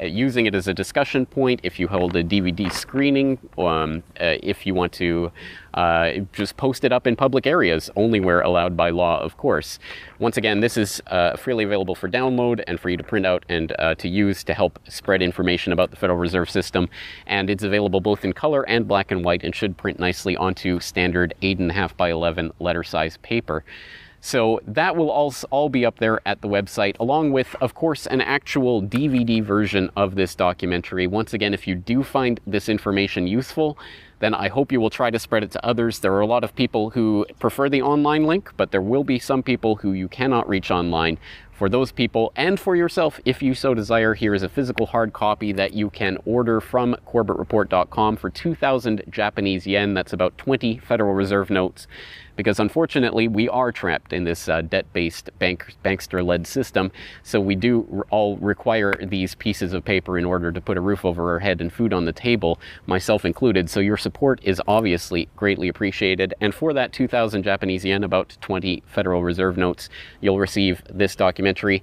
using it as a discussion point if you hold a DVD screening, if you want to just post it up in public areas, only where allowed by law, of course. Once again, this is freely available for download and for you to print out and to use to help spread information about the Federal Reserve System. And it's available both in color and black and white and should print nicely onto standard 8.5 by 11 letter size paper. So that will all be up there at the website, along with, of course, an actual DVD version of this documentary. Once again, if you do find this information useful, then I hope you will try to spread it to others. There are a lot of people who prefer the online link, but there will be some people who you cannot reach online. For those people, and for yourself, if you so desire, here is a physical hard copy that you can order from CorbettReport.com for 2,000 Japanese yen. That's about 20 Federal Reserve notes. Because unfortunately, we are trapped in this debt-based bankster-led system. So we do all require these pieces of paper in order to put a roof over our head and food on the table, myself included. So your support is obviously greatly appreciated. And for that 2,000 Japanese yen, about 20 Federal Reserve notes, you'll receive this documentary.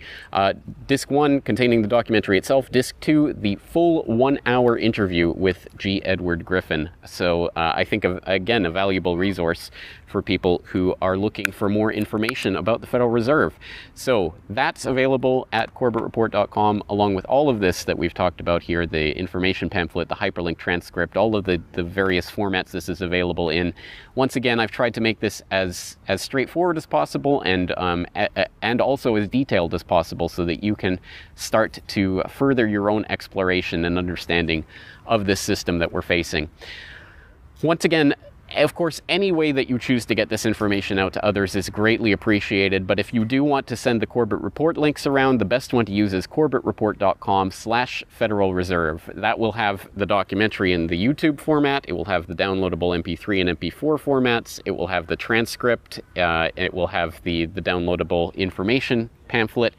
Disc 1 containing the documentary itself. Disc 2, the full 1-hour interview with G. Edward Griffin. So I think, again, a valuable resource for people who are looking for more information about the Federal Reserve. So that's available at CorbettReport.com, along with all of this that we've talked about here, the information pamphlet, the hyperlink transcript, all of the various formats this is available in. Once again, I've tried to make this as straightforward as possible and also as detailed as possible so that you can start to further your own exploration and understanding of this system that we're facing. Once again, of course, any way that you choose to get this information out to others is greatly appreciated, but if you do want to send the Corbett Report links around, the best one to use is CorbettReport.com/Federal Reserve. That will have the documentary in the YouTube format, it will have the downloadable MP3 and MP4 formats, it will have the transcript, it will have the downloadable information pamphlet,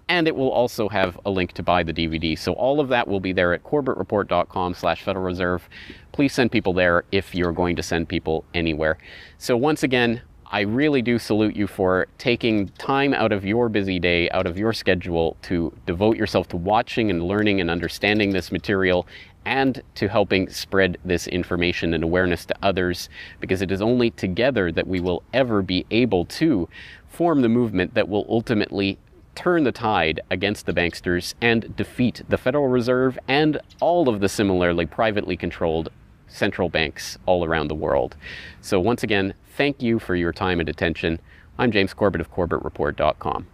And it will also have a link to buy the DVD. So all of that will be there at corbettreport.com/Federal Reserve. Please send people there if you're going to send people anywhere. So once again, I really do salute you for taking time out of your busy day, out of your schedule, to devote yourself to watching and learning and understanding this material, and to helping spread this information and awareness to others, because it is only together that we will ever be able to form the movement that will ultimately turn the tide against the banksters and defeat the Federal Reserve and all of the similarly privately controlled central banks all around the world. So once again, thank you for your time and attention. I'm James Corbett of CorbettReport.com.